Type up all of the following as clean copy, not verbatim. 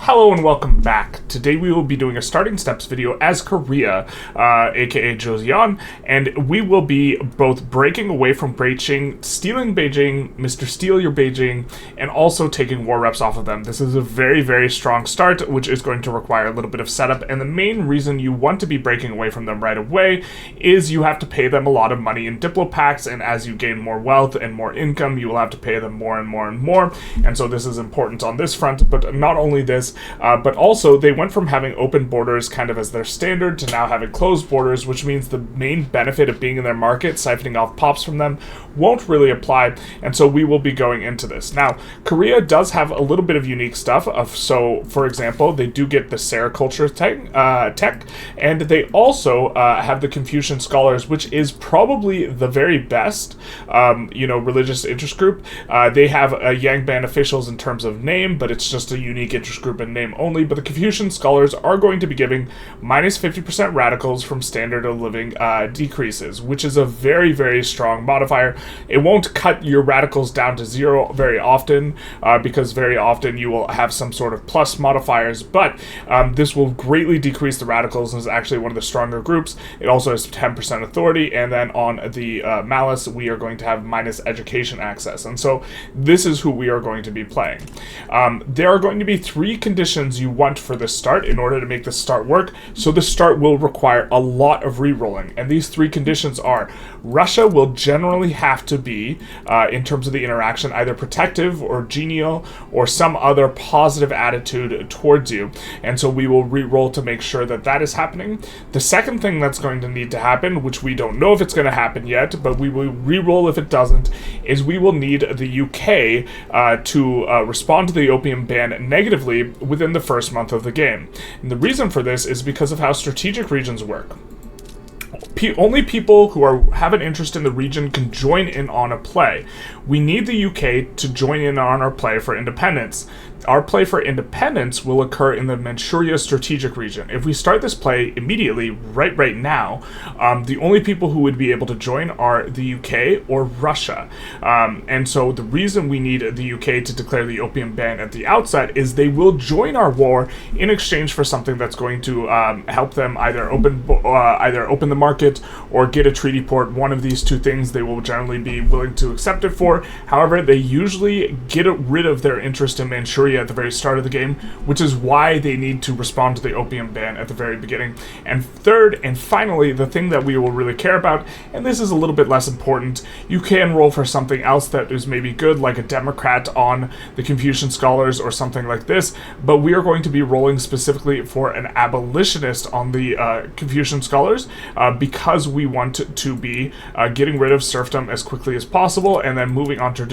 Hello and welcome back. Today we will be doing a starting steps video as Korea, aka Joseon, and we will be both breaking away from Beijing, stealing Beijing, Mr. Steal Your Beijing, and also taking war reps off of them. This is a very, very strong start, which is going to require a little bit of setup, and the main reason you want to be breaking away from them right away is you have to pay them a lot of money in diplopacts, and as you gain more wealth and more income, you will have to pay them more and more and more, and so this is important on this front, but not only this, but also they went from having open borders kind of as their standard to now having closed borders, which means the main benefit of being in their market, siphoning off pops from them, won't really apply, and so we will be going into this. Now, Korea does have a little bit of unique stuff, so for example, they do get the sericulture tech, and they also have the Confucian scholars, which is probably the very best, religious interest group. They have Yangban officials in terms of name, but it's just a unique interest group in name only, but the Confucian scholars are going to be giving minus 50% radicals from standard of living decreases, which is a very, very strong modifier. It won't cut your radicals down to zero very often, because very often you will have some sort of plus modifiers, but this will greatly decrease the radicals and is actually one of the stronger groups. It also has 10% authority, and then on the malice, we are going to have minus education access, and so this is who we are going to be playing. There are going to be three conditions you want for the start in order to make the start work, so the start will require a lot of rerolling, and these three conditions are: Russia will generally have to be, in terms of the interaction, either protective or genial or some other positive attitude towards you, and so we will re-roll to make sure that that is happening. The second thing that's going to need to happen, which we don't know if it's going to happen yet, but we will re-roll if it doesn't, is we will need the UK to respond to the opium ban negatively within the first month of the game. And the reason for this is because of how strategic regions work. Only people who have an interest in the region can join in on a play. We need the UK to join in on our play for independence. Our play for independence will occur in the Manchuria strategic region. If we start this play immediately, right now, the only people who would be able to join are the UK or Russia. And so the reason we need the UK to declare the opium ban at the outset is they will join our war in exchange for something that's going to help them either open the market or get a treaty port. One of these two things they will generally be willing to accept it for. However, they usually get rid of their interest in Manchuria at the very start of the game, which is why they need to respond to the opium ban at the very beginning. And third, and finally, the thing that we will really care about, and this is a little bit less important, you can roll for something else that is maybe good, like a Democrat on the Confucian scholars or something like this, but we are going to be rolling specifically for an abolitionist on the Confucian scholars, because we want to be getting rid of serfdom as quickly as possible and then moving on to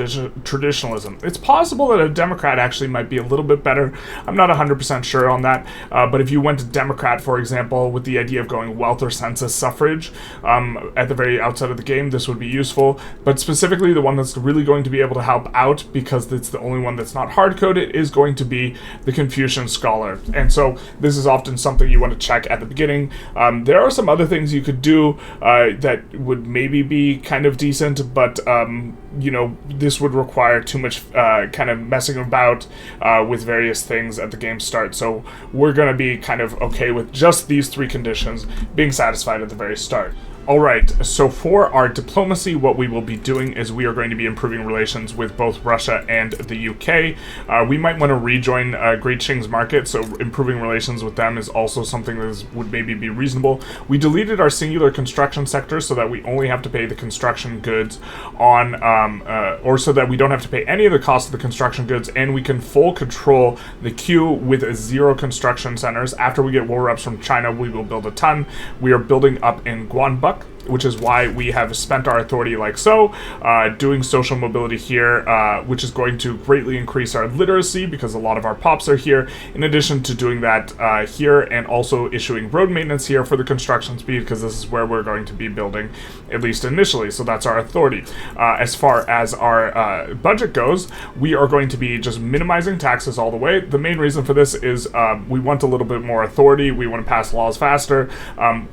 traditionalism. It's possible that a Democrat actually might be a little bit better. I'm not 100% sure on that, but if you went to Democrat, for example, with the idea of going wealth or census suffrage at the very outset of the game, this would be useful, but specifically the one that's really going to be able to help out, because it's the only one that's not hard-coded, is going to be the Confucian scholar, and so this is often something you want to check at the beginning. There are some other things you could do that would maybe be kind of decent, but this would require too much kind of messing about with various things at the game start, so we're going to be kind of okay with just these three conditions being satisfied at the very start. Alright, so for our diplomacy, what we will be doing is we are going to be improving relations with both Russia and the UK. We might want to rejoin Great Qing's market, so improving relations with them is also something that would maybe be reasonable. We deleted our singular construction sector so that we only have to pay the construction goods on, or so that we don't have to pay any of the cost of the construction goods, and we can full control the queue with 0 construction centers. After we get war reps from China, we will build a ton. We are building up in Guanbuck, which is why we have spent our authority like so, doing social mobility here, which is going to greatly increase our literacy because a lot of our pops are here, in addition to doing that here, and also issuing road maintenance here for the construction speed, because this is where we're going to be building, at least initially, so that's our authority. As far as our budget goes, we are going to be just minimizing taxes all the way. The main reason for this is we want a little bit more authority, we want to pass laws faster.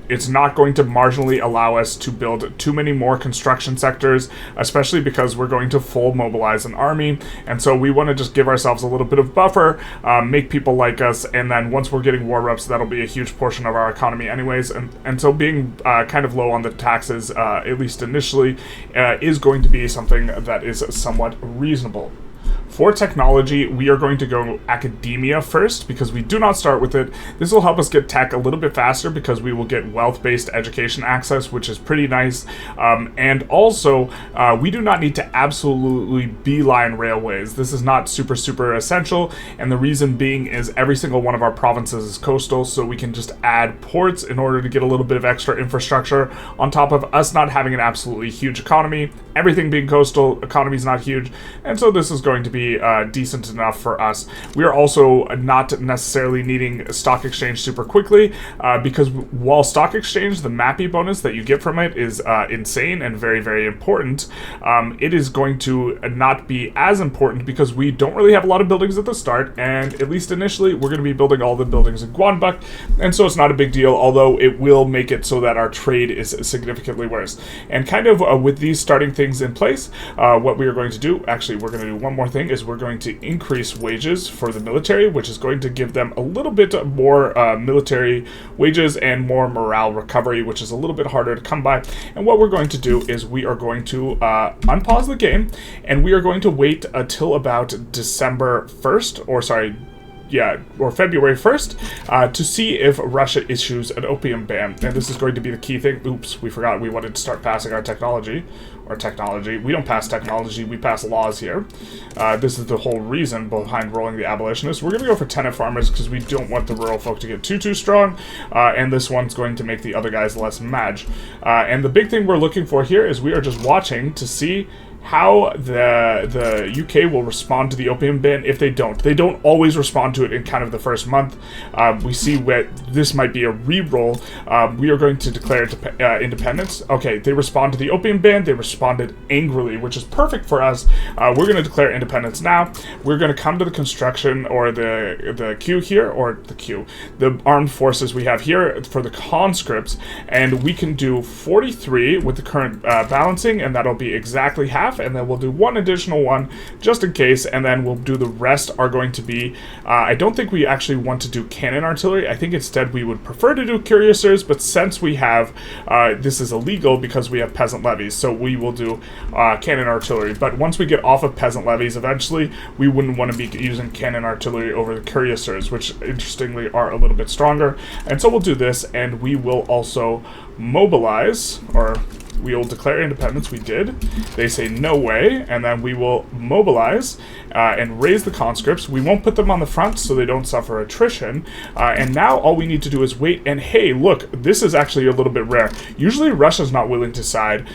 It's not going to marginally allow us to build too many more construction sectors, especially because we're going to full mobilize an army, and so we want to just give ourselves a little bit of buffer, make people like us, and then once we're getting war reps, that'll be a huge portion of our economy anyways, and so being kind of low on the taxes, at least initially, is going to be something that is somewhat reasonable. For technology, we are going to go academia first because we do not start with it. This will help us get tech a little bit faster because we will get wealth-based education access, which is pretty nice. And also, we do not need to absolutely beeline railways. This is not super, super essential. And the reason being is every single one of our provinces is coastal, so we can just add ports in order to get a little bit of extra infrastructure on top of us not having an absolutely huge economy. Everything being coastal, economy is not huge. And so this is going to be decent enough for us. We are also not necessarily needing stock exchange super quickly because while stock exchange, the MAPI bonus that you get from it is insane and very, very important, it is going to not be as important because we don't really have a lot of buildings at the start, and at least initially we're going to be building all the buildings in Guanbuc, and so it's not a big deal, although it will make it so that our trade is significantly worse. And kind of with these starting things in place, what we are going to do, actually we're going to do one more thing, is we're going to increase wages for the military, which is going to give them a little bit more military wages and more morale recovery, which is a little bit harder to come by. And what we're going to do is we are going to unpause the game, and we are going to wait until about December 1st, or February 1st, to see if Russia issues an opium ban. And this is going to be the key thing. Oops, we forgot we wanted to start passing our technology. We don't pass technology, we pass laws here. This is the whole reason behind rolling the abolitionists. We're going to go for tenant farmers because we don't want the rural folk to get too strong, and this one's going to make the other guys less mad. And the big thing we're looking for here is we are just watching to see how the UK will respond to the opium ban if they don't. They don't always respond to it in kind of the first month. We see what this might be a re-roll. We are going to declare independence. Okay, they respond to the opium ban. They responded angrily, which is perfect for us. We're going to declare independence now. We're going to come to the construction or the queue here, the armed forces we have here for the conscripts, and we can do 43 with the current balancing, and that'll be exactly half. And then we'll do one additional one just in case, and then we'll do the rest are going to be, I don't think we actually want to do cannon artillery. I think instead we would prefer to do cuirassiers, but since we have, this is illegal because we have peasant levies, so we will do cannon artillery. But once we get off of peasant levies, eventually, we wouldn't want to be using cannon artillery over the cuirassiers, which interestingly are a little bit stronger. And so we'll do this, and we will also mobilize, or we will declare independence. We did. They say no way, and then we will mobilize and raise the conscripts. We won't put them on the front so they don't suffer attrition. And now all we need to do is wait. And hey, look, this is actually a little bit rare. Usually Russia's not willing to side.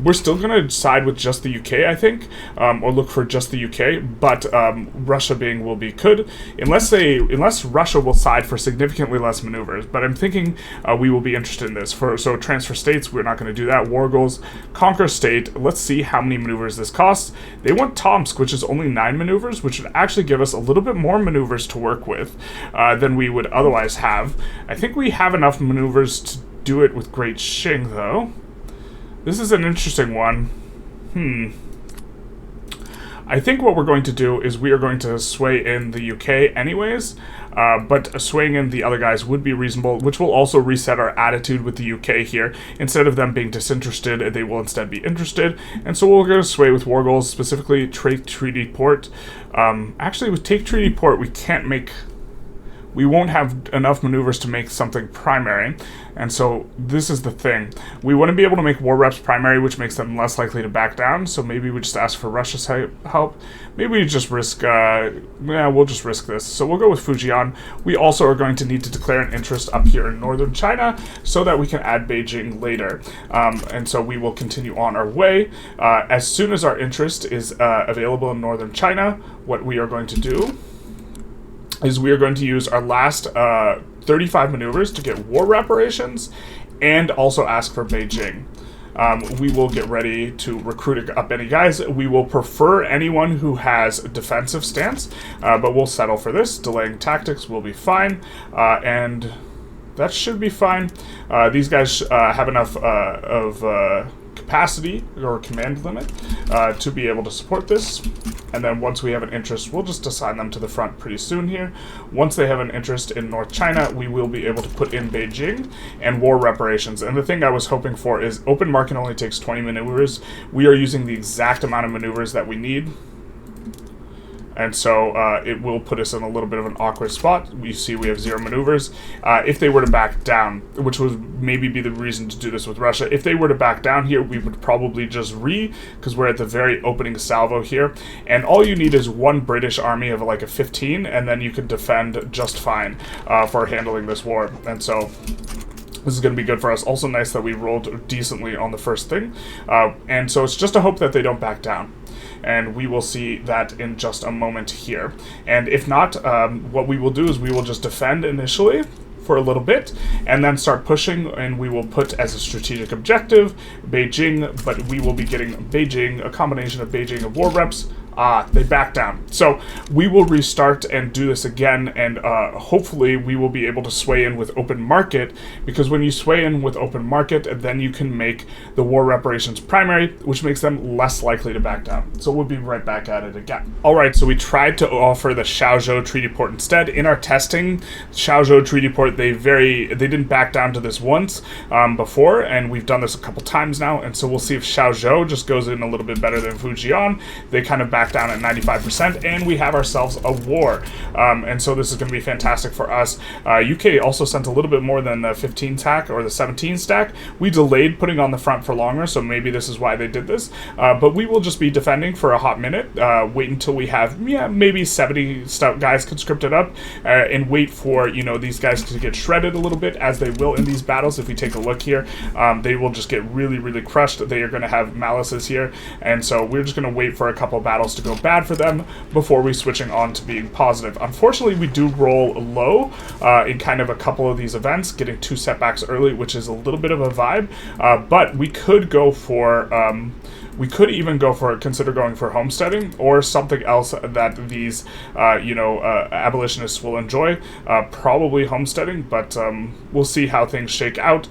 We're still going to side with just the UK, I think, or look for just the UK. But Russia will be could, unless Russia will side for significantly less maneuvers. But I'm thinking we will be interested in this. So transfer states, we're not going to do that. War goals, conquer state. Let's see how many maneuvers this costs. They want Tomsk, which is only 9 maneuvers, which would actually give us a little bit more maneuvers to work with than we would otherwise have. I think we have enough maneuvers to do it with Great Qing, though. This is an interesting one. I think what we're going to do is we are going to sway in the UK anyways, but swaying in the other guys would be reasonable, which will also reset our attitude with the UK here. Instead of them being disinterested, they will instead be interested, and so we're going to sway with war goals, specifically Take Treaty Port. Actually, with Take Treaty Port, we won't have enough maneuvers to make something primary, and so this is the thing. We want to be able to make war reps primary, which makes them less likely to back down, so maybe we just ask for Russia's help. Maybe we just risk, we'll just risk this. So we'll go with Fujian. We also are going to need to declare an interest up here in northern China so that we can add Beijing later. And so we will continue on our way. As soon as our interest is available in northern China, what we are going to do is we are going to use our last 35 maneuvers to get war reparations and also ask for Beijing. We will get ready to recruit up any guys. We will prefer anyone who has a defensive stance, but we'll settle for this. Delaying tactics will be fine. And that should be fine. These guys have enough of capacity or command limit to be able to support this. And then once we have an interest, we'll just assign them to the front pretty soon here. Once they have an interest in North China, we will be able to put in Beijing and war reparations. And the thing I was hoping for is open market only takes 20 maneuvers. We are using the exact amount of maneuvers that we need. And so it will put us in a little bit of an awkward spot. You see we have 0 maneuvers. If they were to back down, which would maybe be the reason to do this with Russia, if they were to back down here, we would probably just because we're at the very opening salvo here. And all you need is 1 British army of like a 15, and then you can defend just fine for handling this war. And so this is going to be good for us. Also nice that we rolled decently on the first thing. And so it's just a hope that they don't back down. And we will see that in just a moment here. And if not, what we will do is we will just defend initially for a little bit, and then start pushing, and we will put as a strategic objective Beijing, but we will be getting Beijing, a combination of Beijing and war reps. They back down. So we will restart and do this again, and hopefully we will be able to sway in with open market, because when you sway in with open market, then you can make the war reparations primary, which makes them less likely to back down. So we'll be right back at it again. Alright, so we tried to offer the Xiaozhou Treaty Port instead. In our testing, Xiaozhou Treaty Port, they didn't back down to this once before, and we've done this a couple times now, and so we'll see if Xiaozhou just goes in a little bit better than Fujian. They kind of back down at 95%, and we have ourselves a war. And so this is going to be fantastic for us. UK also sent a little bit more than the 15 stack or the 17 stack. We delayed putting on the front for longer, so maybe this is why they did this. But we will just be defending for a hot minute, wait until we have, maybe 70 guys conscripted up, and wait for, these guys to get shredded a little bit, as they will in these battles. If we take a look here, they will just get really, really crushed. They are going to have malices here, and so we're just going to wait for a couple of battles to go bad for them before we switching on to being positive. Unfortunately, we do roll low in kind of a couple of these events, getting 2 setbacks early, which is a little bit of a vibe, but we could go for consider going for homesteading or something else that these abolitionists will enjoy, probably homesteading, but we'll see how things shake out.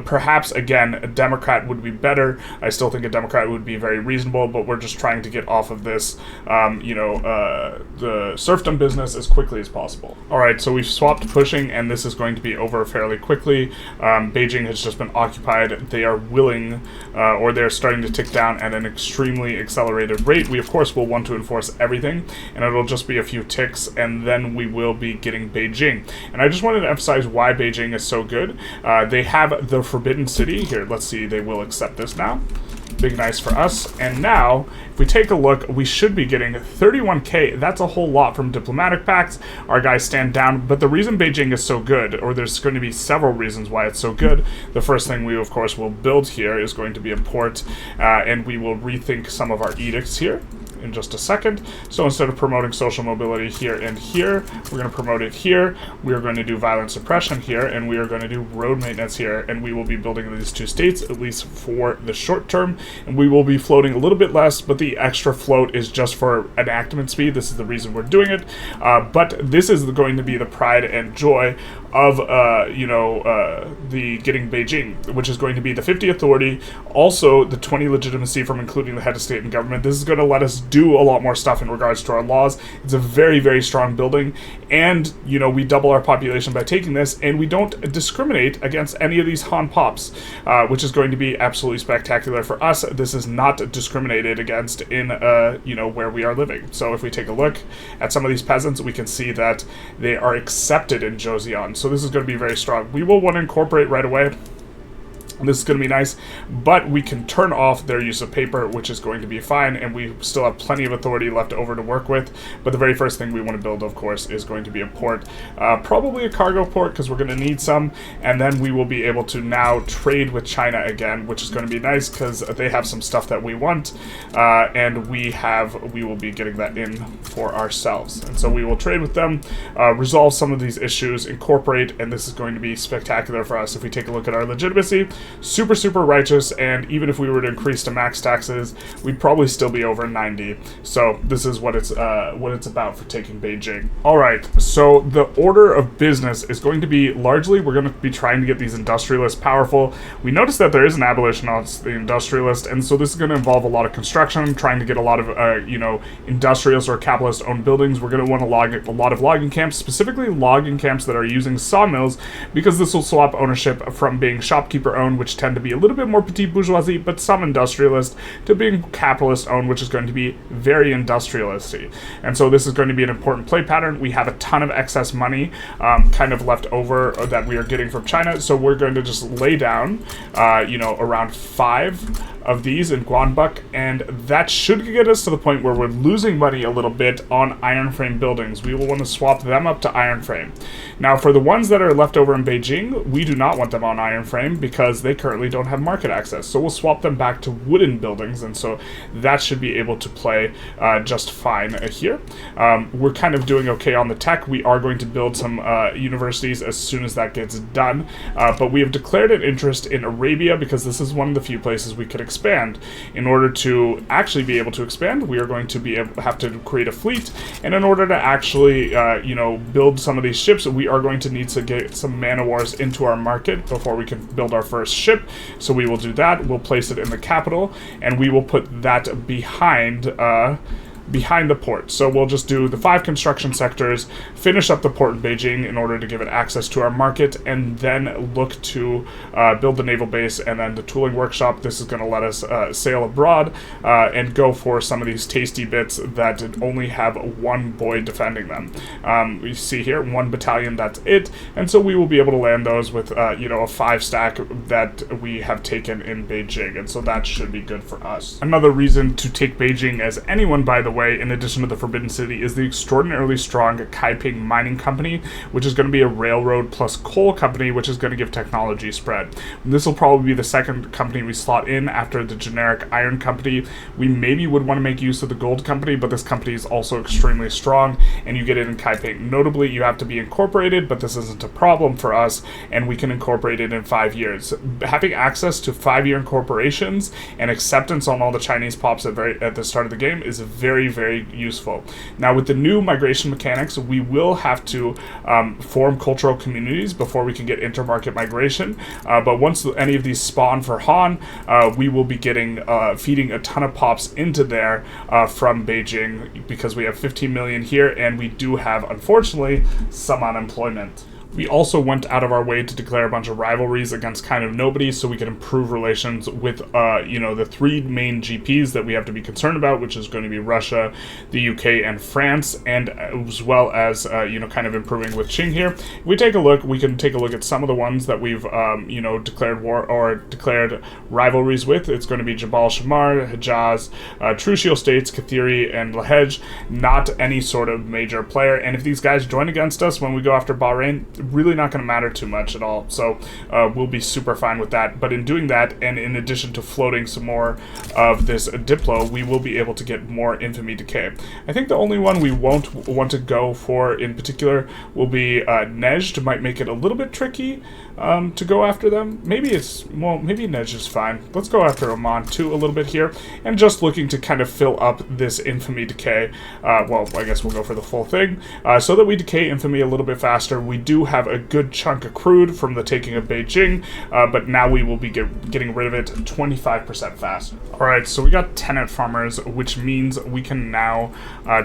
Perhaps again a Democrat would be better. I still think a Democrat would be very reasonable, but we're just trying to get off of this the serfdom business as quickly as possible. Alright, so we've swapped pushing, and this is going to be over fairly quickly. Beijing has just been occupied. They are willing, or they're starting to tick down at an extremely accelerated rate. We of course will want to enforce everything, and it'll just be a few ticks, and then we will be getting Beijing. And I just wanted to emphasize why Beijing is so good. They have the Forbidden City. Here, let's see, they will accept this now. Big nice for us. And now, if we take a look, we should be getting 31k. That's a whole lot from diplomatic pacts. Our guys stand down, but the reason Beijing is so good, or there's going to be several reasons why it's so good. The first thing we, of course, will build here is going to be a port, and we will rethink some of our edicts here in just a second. So instead of promoting social mobility here and here, we're going to promote it here. We are going to do violent suppression here, and we are going to do road maintenance here, and we will be building these 2 states, at least for the short term, and we will be floating a little bit less, but the extra float is just for enactment speed. This is the reason we're doing it, but this is going to be the pride and joy of the getting Beijing, which is going to be the 50 authority, also the 20 legitimacy from including the head of state and government. This is going to let us do a lot more stuff in regards to our laws. It's a very, very strong building, and we double our population by taking this, and we don't discriminate against any of these Han Pops, which is going to be absolutely spectacular for us. This is not discriminated against in where we are living. So if we take a look at some of these peasants, we can see that they are accepted in Joseon. So this is going to be very strong. We will want to incorporate right away. This is going to be nice, but we can turn off their use of paper, which is going to be fine, and we still have plenty of authority left over to work with. But the very first thing we want to build, of course, is going to be a port, probably a cargo port, because we're going to need some, and then we will be able to now trade with China again, which is going to be nice because they have some stuff that we want, and we will be getting that in for ourselves. And so we will trade with them, resolve some of these issues, incorporate, and this is going to be spectacular for us. If we take a look at our legitimacy, super, super righteous, and even if we were to increase to max taxes, we'd probably still be over 90. So this is what it's about for taking Beijing. All right, so the order of business is going to be largely, we're going to be trying to get these industrialists powerful. We noticed that there is an abolitionist, the industrialist, and so this is going to involve a lot of construction, trying to get a lot of, industrialist or capitalist-owned buildings. We're going to want a lot of logging camps, specifically logging camps that are using sawmills, because this will swap ownership from being shopkeeper-owned, which tend to be a little bit more petite bourgeoisie, but some industrialist, to being capitalist-owned, which is going to be very industrialisty. And so this is going to be an important play pattern. We have a ton of excess money kind of left over that we are getting from China, so we're going to just lay down, around 5 of these in Guanbuck, and that should get us to the point where we're losing money a little bit on iron frame buildings. We will want to swap them up to iron frame. Now, for the ones that are left over in Beijing, we do not want them on iron frame because they currently don't have market access. So we'll swap them back to wooden buildings, and so that should be able to play just fine here. We're kind of doing okay on the tech. We are going to build some universities as soon as that gets done, but we have declared an interest in Arabia because this is one of the few places we could expand. In order to actually be able to expand, we are going to have to create a fleet, and in order to actually, build some of these ships, we are going to need to get some man-o-wars into our market before we can build our first ship. So we will do that. We'll place it in the capital, and we will put that behind the port. So we'll just do the 5 construction sectors, finish up the port in Beijing in order to give it access to our market, and then look to build the naval base and then the tooling workshop. This is going to let us sail abroad and go for some of these tasty bits that only have one boy defending them. We see here 1 battalion, that's it, and so we will be able to land those with a 5 stack that we have taken in Beijing, and so that should be good for us. Another reason to take Beijing as anyone, by the way, in addition to the Forbidden City, is the extraordinarily strong Kaiping Mining Company, which is going to be a railroad plus coal company, which is going to give technology spread. This will probably be the second company we slot in after the generic iron company. We maybe would want to make use of the gold company, but this company is also extremely strong, and you get it in Kaiping. Notably, you have to be incorporated, but this isn't a problem for us, and we can incorporate it in 5 years. Having access to 5-year incorporations and acceptance on all the Chinese pops at the start of the game is very useful. Now, with the new migration mechanics, we will have to form cultural communities before we can get intermarket migration, but once any of these spawn for Han, we will be feeding a ton of pops into there from Beijing, because we have 15 million here, and we do have, unfortunately, some unemployment. We also went out of our way to declare a bunch of rivalries against kind of nobody so we could improve relations with, the 3 main GPs that we have to be concerned about, which is going to be Russia, the UK, and France, and as well as, kind of improving with Qing here. If we take a look, we can take a look at some of the ones that we've, declared war or declared rivalries with. It's going to be Jabal Shamar, Hejaz, Trucial States, Kathiri, and Lahej. Not any sort of major player, and if these guys join against us when we go after Bahrain, really not going to matter too much at all, so we'll be super fine with that. But in doing that, and in addition to floating some more of this Diplo, we will be able to get more infamy decay. I think the only one we won't want to go for in particular will be Nejd. Might make it a little bit tricky to go after them. Maybe Nejd is fine. Let's go after Oman too a little bit here, and just looking to kind of fill up this infamy decay. I guess we'll go for the full thing, so that we decay infamy a little bit faster. We do have a good chunk accrued from the taking of Beijing, but now we will be getting rid of it 25% faster. Alright, so we got tenant farmers, which means we can now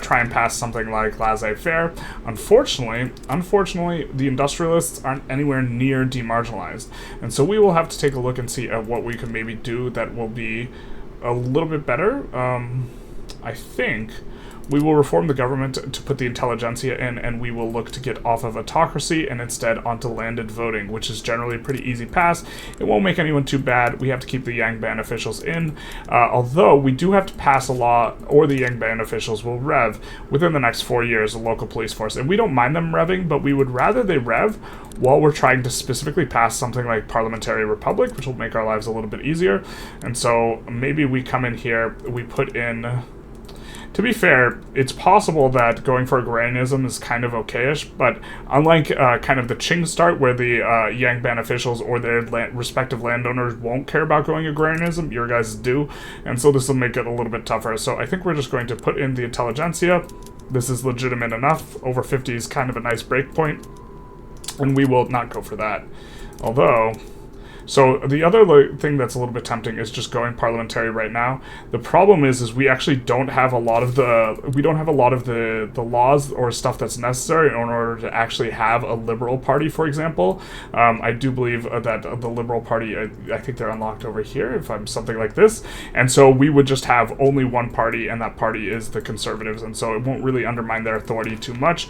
try and pass something like laissez-faire. Unfortunately, the industrialists aren't anywhere near demarginalized, and so we will have to take a look and see at what we can maybe do that will be a little bit better. I think we will reform the government to put the Intelligentsia in, and we will look to get off of autocracy and instead onto landed voting, which is generally a pretty easy pass. It won't make anyone too bad. We have to keep the Yangban officials in, although we do have to pass a law, or the Yangban officials will rev within the next 4 years, a local police force. And we don't mind them revving, but we would rather they rev while we're trying to specifically pass something like Parliamentary Republic, which will make our lives a little bit easier. And so maybe we come in here, we put in... to be fair, it's possible that going for agrarianism is kind of okayish, but unlike kind of the Qing start, where the Yangban officials or their respective landowners won't care about going agrarianism, your guys do, and so this will make it a little bit tougher. So I think we're just going to put in the Intelligentsia. This is legitimate enough. Over 50 is kind of a nice break point, and we will not go for that. Although, so the other thing that's a little bit tempting is just going parliamentary right now. The problem is we actually don't have a lot of the laws or stuff that's necessary in order to actually have a liberal party, for example. I do believe that the Liberal Party, I think they're unlocked over here if I'm something like this, and so we would just have only one party, and that party is the Conservatives, and so it won't really undermine their authority too much.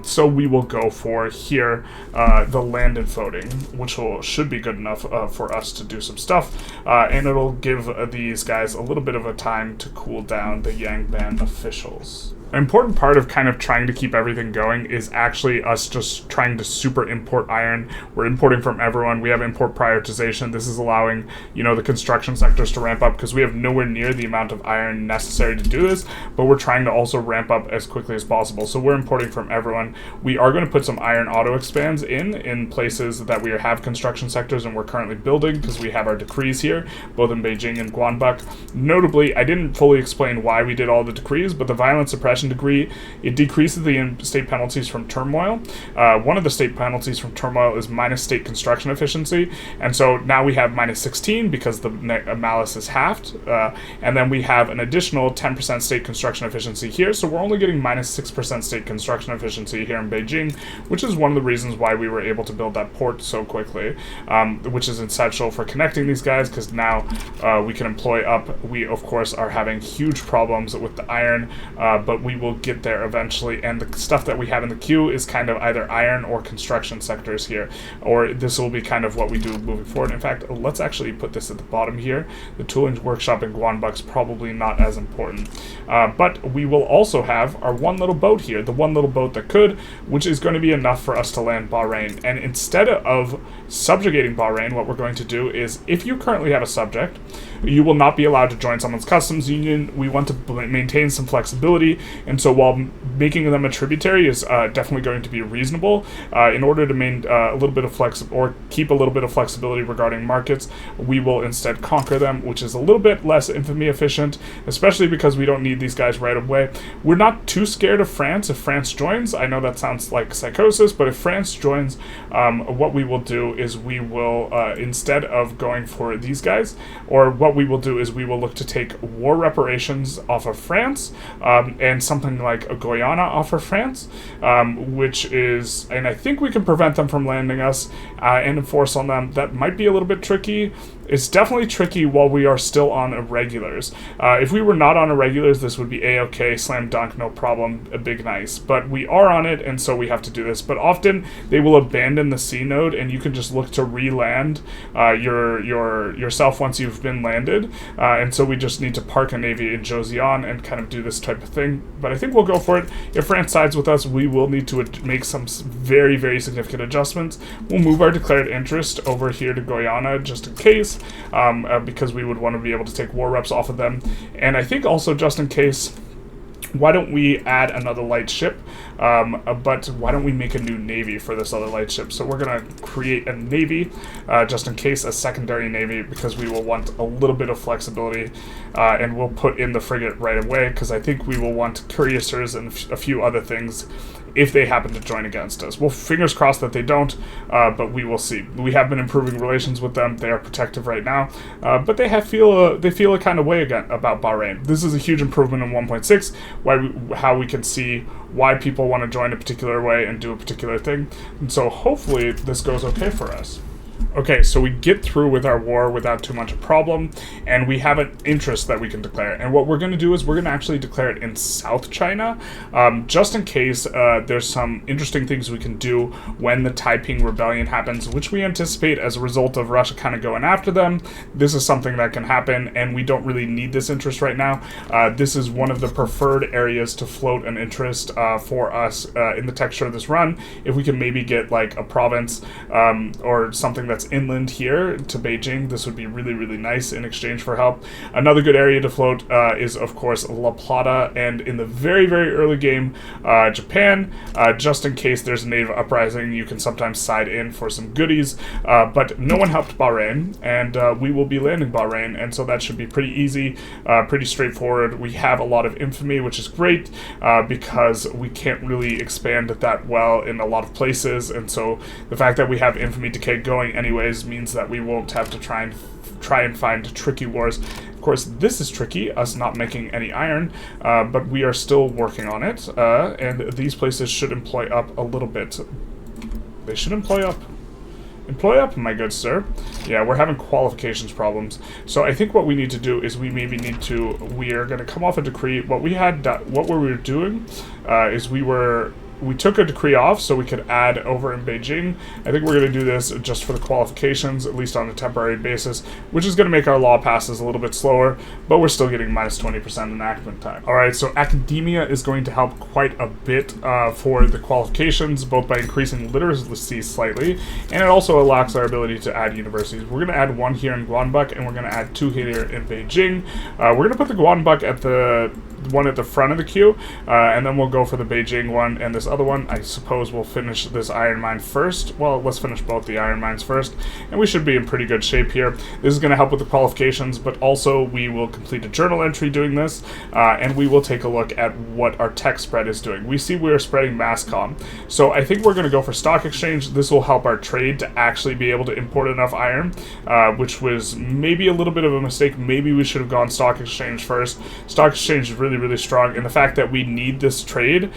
So we will go for here the landed voting, which should be good enough for us to do some stuff, and it'll give these guys a little bit of a time to cool down the Yangban officials. An important part of kind of trying to keep everything going is actually us just trying to super import iron. We're importing from everyone. We have import prioritization. This is allowing, the construction sectors to ramp up because we have nowhere near the amount of iron necessary to do this, but we're trying to also ramp up as quickly as possible. So we're importing from everyone. We are going to put some iron auto expands in places that we have construction sectors and we're currently building because we have our decrees here, both in Beijing and Guanbuk. Notably, I didn't fully explain why we did all the decrees, but the violent suppression degree, it decreases the state penalties from turmoil. One of the state penalties from turmoil is minus state construction efficiency, and so now we have minus 16 because the malice is halved, and then we have an additional 10% state construction efficiency here, so we're only getting minus 6% state construction efficiency here in Beijing, which is one of the reasons why we were able to build that port so quickly, which is essential for connecting these guys, because now we can employ up. We, of course, are having huge problems with the iron, but we will get there eventually, and the stuff that we have in the queue is kind of either iron or construction sectors here, or this will be kind of what we do moving forward. In fact, let's actually put this at the bottom here. The tooling workshop in Guanbuk's probably not as important, but we will also have our one little boat here, the one little boat that could, which is going to be enough for us to land Bahrain. And instead of subjugating Bahrain, what we're going to do is, if you currently have a subject, you will not be allowed to join someone's customs union. We want to maintain some flexibility, and so while making them a tributary is definitely going to be reasonable, in order to maintain a little bit of keep a little bit of flexibility regarding markets, we will instead conquer them, which is a little bit less infamy efficient, especially because we don't need these guys right away. We're not too scared of France if France joins. I know that sounds like psychosis, but if France joins, what we will do is we will, instead of going for these guys, or what we will do is we will look to take war reparations off of France, and something like a Guyana off of France, which is, and I think we can prevent them from landing us and enforce on them. That might be a little bit tricky. It's definitely tricky while we are still on irregulars. If we were not on irregulars, this would be a-okay, slam dunk, no problem, a big nice. But we are on it, and so we have to do this. But often they will abandon the sea node, and you can just look to re-land yourself once you've been landed. And so we just need to park a navy in Joseon and kind of do this type of thing. But I think we'll go for it. If France sides with us, we will need to make some very, very significant adjustments. We'll move our declared interest over here to Guyana just in case. Because we would want to be able to take war reps off of them. And I think also, just in case, why don't we add another light ship, but why don't we make a new navy for this other light ship? So we're going to create a navy, just in case, a secondary navy, because we will want a little bit of flexibility, and we'll put in the frigate right away, because I think we will want cuirassiers and a few other things if they happen to join against us. Well, fingers crossed that they don't, but we will see. We have been improving relations with them. They are protective right now, but they feel a kind of way again about Bahrain. This is a huge improvement in 1.6, how we can see why people want to join a particular way and do a particular thing, and so hopefully this goes okay for us. Okay, so we get through with our war without too much a problem, and we have an interest that we can declare. And what we're going to do is we're going to actually declare it in South China, just in case there's some interesting things we can do when the Taiping Rebellion happens, which we anticipate as a result of Russia kind of going after them. This is something that can happen, and we don't really need this interest right now. This is one of the preferred areas to float an interest for us in the texture of this run. If we can maybe get like a province or something that's that's inland here to Beijing. This would be really, really nice in exchange for help. Another good area to float is, of course, La Plata, and in the very, very early game, Japan, just in case there's a native uprising, you can sometimes side in for some goodies, but no one helped Bahrain, and we will be landing Bahrain, and so that should be pretty easy, pretty straightforward. We have a lot of infamy, which is great, because we can't really expand that well in a lot of places, and so the fact that we have infamy decay going anyways means that we won't have to try and find tricky wars. Of course, this is tricky, us not making any iron, but we are still working on it, and these places should employ up a little bit. They should employ up. Employ up, my good sir. Yeah, we're having qualifications problems. So I think what we need to do is we are going to come off a decree. What we were doing is we took a decree off so we could add over in Beijing. I think we're going to do this just for the qualifications, at least on a temporary basis, which is going to make our law passes a little bit slower, but we're still getting minus 20% enactment time. Alright, so academia is going to help quite a bit for the qualifications, both by increasing literacy slightly, and it also unlocks our ability to add universities. We're going to add one here in Guanbuc, and we're going to add two here in Beijing. We're going to put the Guanbuc at the one at the front of the queue, and then we'll go for the Beijing one and this other one. I suppose we'll finish this iron mine first. Well, let's finish both the iron mines first, and we should be in pretty good shape here. This is going to help with the qualifications, but also we will complete a journal entry doing this, and we will take a look at what our tech spread is doing. We see we're spreading mass com, so I think we're going to go for stock exchange. This will help our trade to actually be able to import enough iron, which was maybe a little bit of a mistake. Maybe we should have gone stock exchange first. Stock exchange is really, really strong, and the fact that we need this trade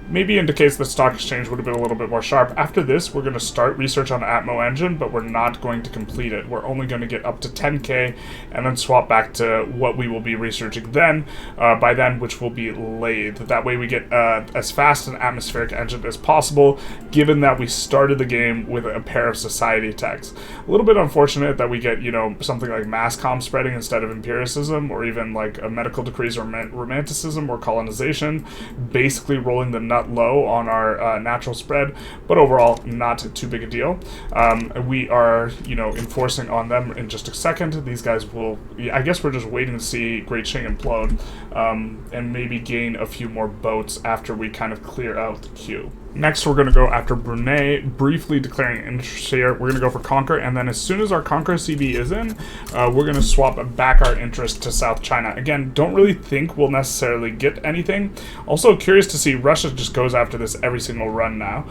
maybe indicates that stock exchange would have been a little bit more sharp. After this, we're going to start research on the Atmo engine, but we're not going to complete it. We're only going to get up to 10k and then swap back to what we will be researching then, by then, which will be lathe. That way we get as fast an atmospheric engine as possible, given that we started the game with a pair of society techs. A little bit unfortunate that we get, you know, something like mass comm spreading instead of empiricism, or even like a medical decrees or romanticism or colonization, basically rolling the nut low on our natural spread, but overall not too big a deal. We are, you know, enforcing on them in just a second. These guys will, I guess we're just waiting to see Great Qing implode, and maybe gain a few more boats after we kind of clear out the queue. Next, we're going to go after Brunei, briefly declaring interest here. We're going to go for Conquer, and then as soon as our Conquer CB is in, we're going to swap back our interest to South China. Again, don't really think we'll necessarily get anything. Also, curious to see, Russia just goes after this every single run now,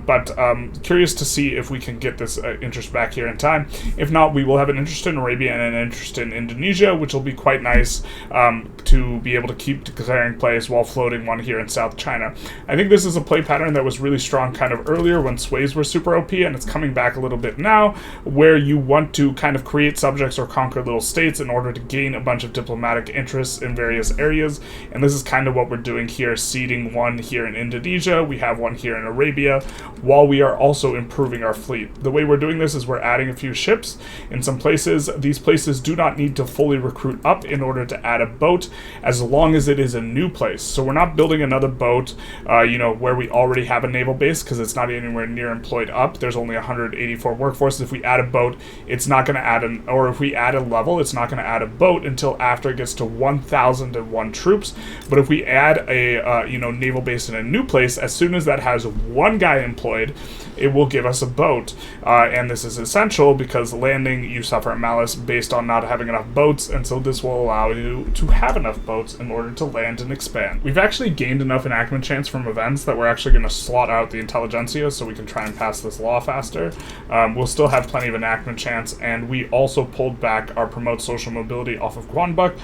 but curious to see if we can get this interest back here in time. If not, we will have an interest in Arabia and an interest in Indonesia, which will be quite nice to be able to keep declaring plays while floating one here in South China. I think this is a play pattern that was really strong kind of earlier when sways were super OP, and it's coming back a little bit now, where you want to kind of create subjects or conquer little states in order to gain a bunch of diplomatic interests in various areas, and this is kind of what we're doing here, seeding one here in Indonesia, we have one here in Arabia, while we are also improving our fleet. The way we're doing this is we're adding a few ships. In some places, these places do not need to fully recruit up in order to add a boat, as long as it is a new place. So we're not building another boat, you know, where we already have a naval base, because it's not anywhere near employed up. There's only 184 workforce. If we add a boat, it's not going to add or if we add a level, it's not going to add a boat until after it gets to 1,001 troops. But if we add a you know, naval base in a new place, as soon as that has one guy employed, it will give us a boat, and this is essential because landing, you suffer a malus based on not having enough boats, and so this will allow you to have enough boats in order to land and expand. We've actually gained enough enactment chance from events that we're actually going to slot out the Intelligentsia so we can try and pass this law faster. We'll still have plenty of enactment chance, and we also pulled back our promote social mobility off of Guanbuc,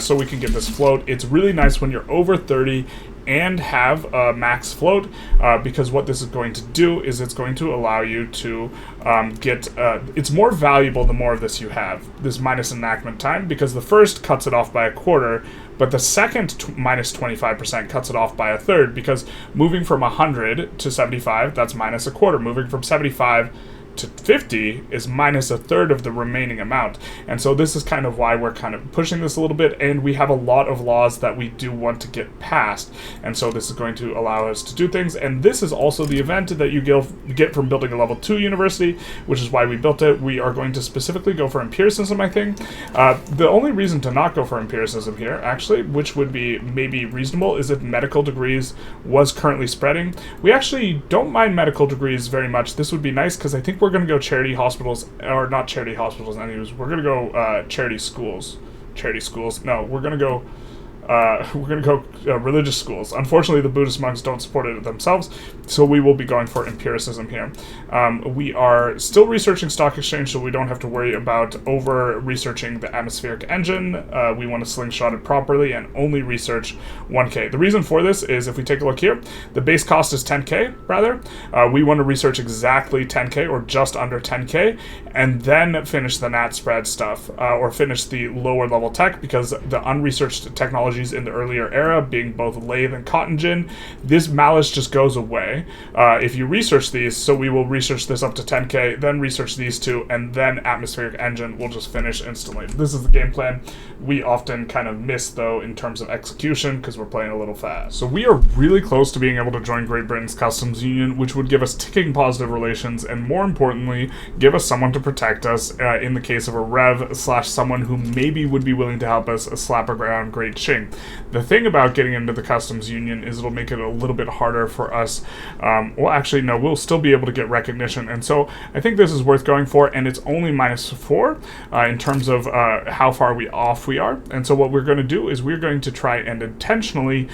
so we can get this float. It's really nice when you're over 30 and have a max float, because what this is going to do is it's going to allow you to it's more valuable the more of this you have, this minus enactment time, because the first cuts it off by a quarter, but the second minus 25% cuts it off by a third, because moving from 100 to 75, that's minus a quarter. Moving from 75 to 50 is minus a third of the remaining amount. And so this is kind of why we're kind of pushing this a little bit, and we have a lot of laws that we do want to get passed. And so this is going to allow us to do things, and this is also the event that you get from building a level 2 university, which is why we built it. We are going to specifically go for empiricism, I think. The only reason to not go for empiricism here, actually, which would be maybe reasonable, is if medical degrees was currently spreading. We actually don't mind medical degrees very much. This would be nice, because I think we're going to go charity hospitals, or not charity hospitals anyways, we're going to go charity schools. No, we're going to go religious schools. Unfortunately, the Buddhist monks don't support it themselves, so we will be going for empiricism here. We are still researching stock exchange, so we don't have to worry about over-researching the atmospheric engine. We want to slingshot it properly and only research 1K. The reason for this is, if we take a look here, the base cost is 10K, rather. We want to research exactly 10K, or just under 10K, and then finish the nat spread stuff, or finish the lower level tech, because the unresearched technology in the earlier era, being both lathe and cotton gin, this malice just goes away if you research these. So we will research this up to 10K, then research these two, and then atmospheric engine will just finish instantly. This is the game plan. We often kind of miss, though, in terms of execution, because we're playing a little fast. So we are really close to being able to join Great Britain's customs union, which would give us ticking positive relations, and more importantly, give us someone to protect us in the case of a rev / someone who maybe would be willing to help us slap around Great Qing. The thing about getting into the customs union is it'll make it a little bit harder for us. Well, actually, no, we'll still be able to get recognition, and so I think this is worth going for, and it's only -4 in terms of how far off we are. And so what we're going to do is we're going to try and intentionally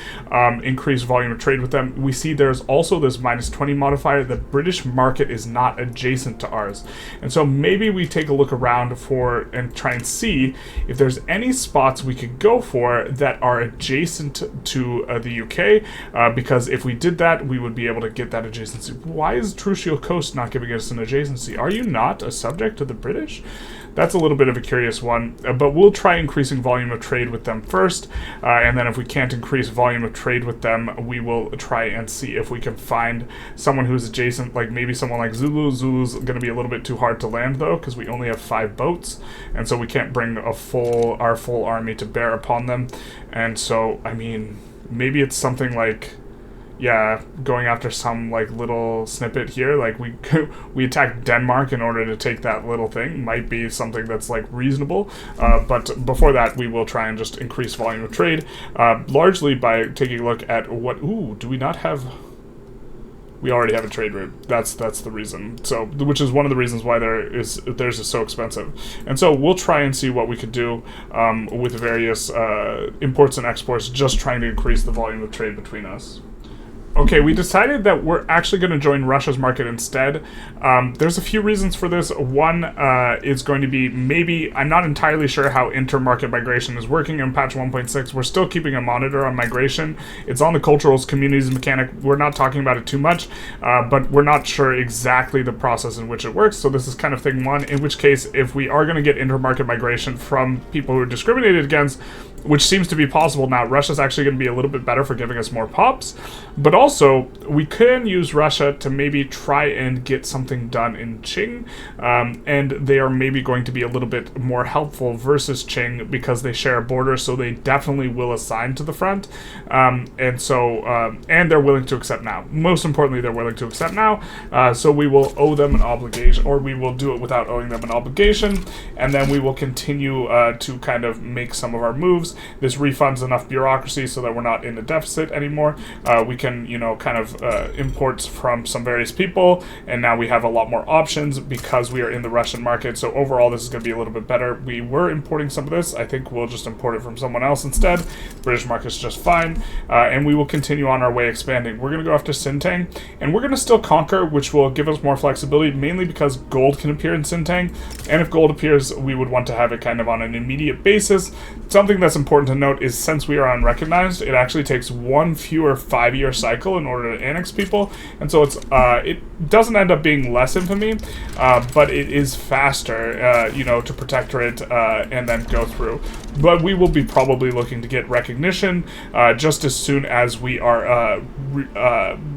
increase volume of trade with them. We see there's also this -20 modifier. The British market is not adjacent to ours, and so maybe we take a look around for and try and see if there's any spots we could go for that are adjacent to the UK, because if we did that, we would be able to get that adjacency. Why is Trucial Coast not giving us an adjacency? Are you not a subject to the British? That's a little bit of a curious one, but we'll try increasing volume of trade with them first, and then if we can't increase volume of trade with them, we will try and see if we can find someone who's adjacent, like maybe someone like Zulu. Zulu's going to be a little bit too hard to land, though, because we only have 5 boats, and so we can't bring our full army to bear upon them. And so, I mean, maybe it's something like, yeah, going after some like little snippet here, like we attacked Denmark in order to take that little thing, might be something that's like reasonable, but before that we will try and just increase volume of trade, largely by taking a look at what, do we not have, we already have a trade route. That's the reason. So, which is one of the reasons why theirs is so expensive. And so we'll try and see what we could do with various imports and exports, just trying to increase the volume of trade between us. Okay, we decided that we're actually going to join Russia's market instead. There's a few reasons for this. One is going to be, maybe, I'm not entirely sure how inter-market migration is working in patch 1.6. We're still keeping a monitor on migration. It's on the cultural communities mechanic. We're not talking about it too much, but we're not sure exactly the process in which it works. So this is kind of thing one, in which case, if we are going to get inter-market migration from people who are discriminated against, which seems to be possible now, Russia's actually going to be a little bit better for giving us more pops, but also we can use Russia to maybe try and get something done in Qing, and they are maybe going to be a little bit more helpful versus Qing because they share a border, so they definitely will assign to the front, and so and they're willing to accept now. Most importantly, they're willing to accept now, so we will owe them an obligation, or we will do it without owing them an obligation, and then we will continue to kind of make some of our moves. This refunds enough bureaucracy so that we're not in a deficit anymore. We can, kind of import from some various people, and now we have a lot more options because we are in the Russian market. So overall, this is going to be a little bit better. We were importing some of this. I think we'll just import it from someone else instead. The British market's just fine, and we will continue on our way expanding. We're going to go after Sintang, and we're going to still conquer, which will give us more flexibility, mainly because gold can appear in Sintang, and if gold appears, we would want to have it kind of on an immediate basis. Something that's important to note is, since we are unrecognized, it actually takes one fewer 5-year cycle in order to annex people, and so it doesn't end up being less infamy, but it is faster, to protectorate and then go through. But we will be probably looking to get recognition just as soon as we are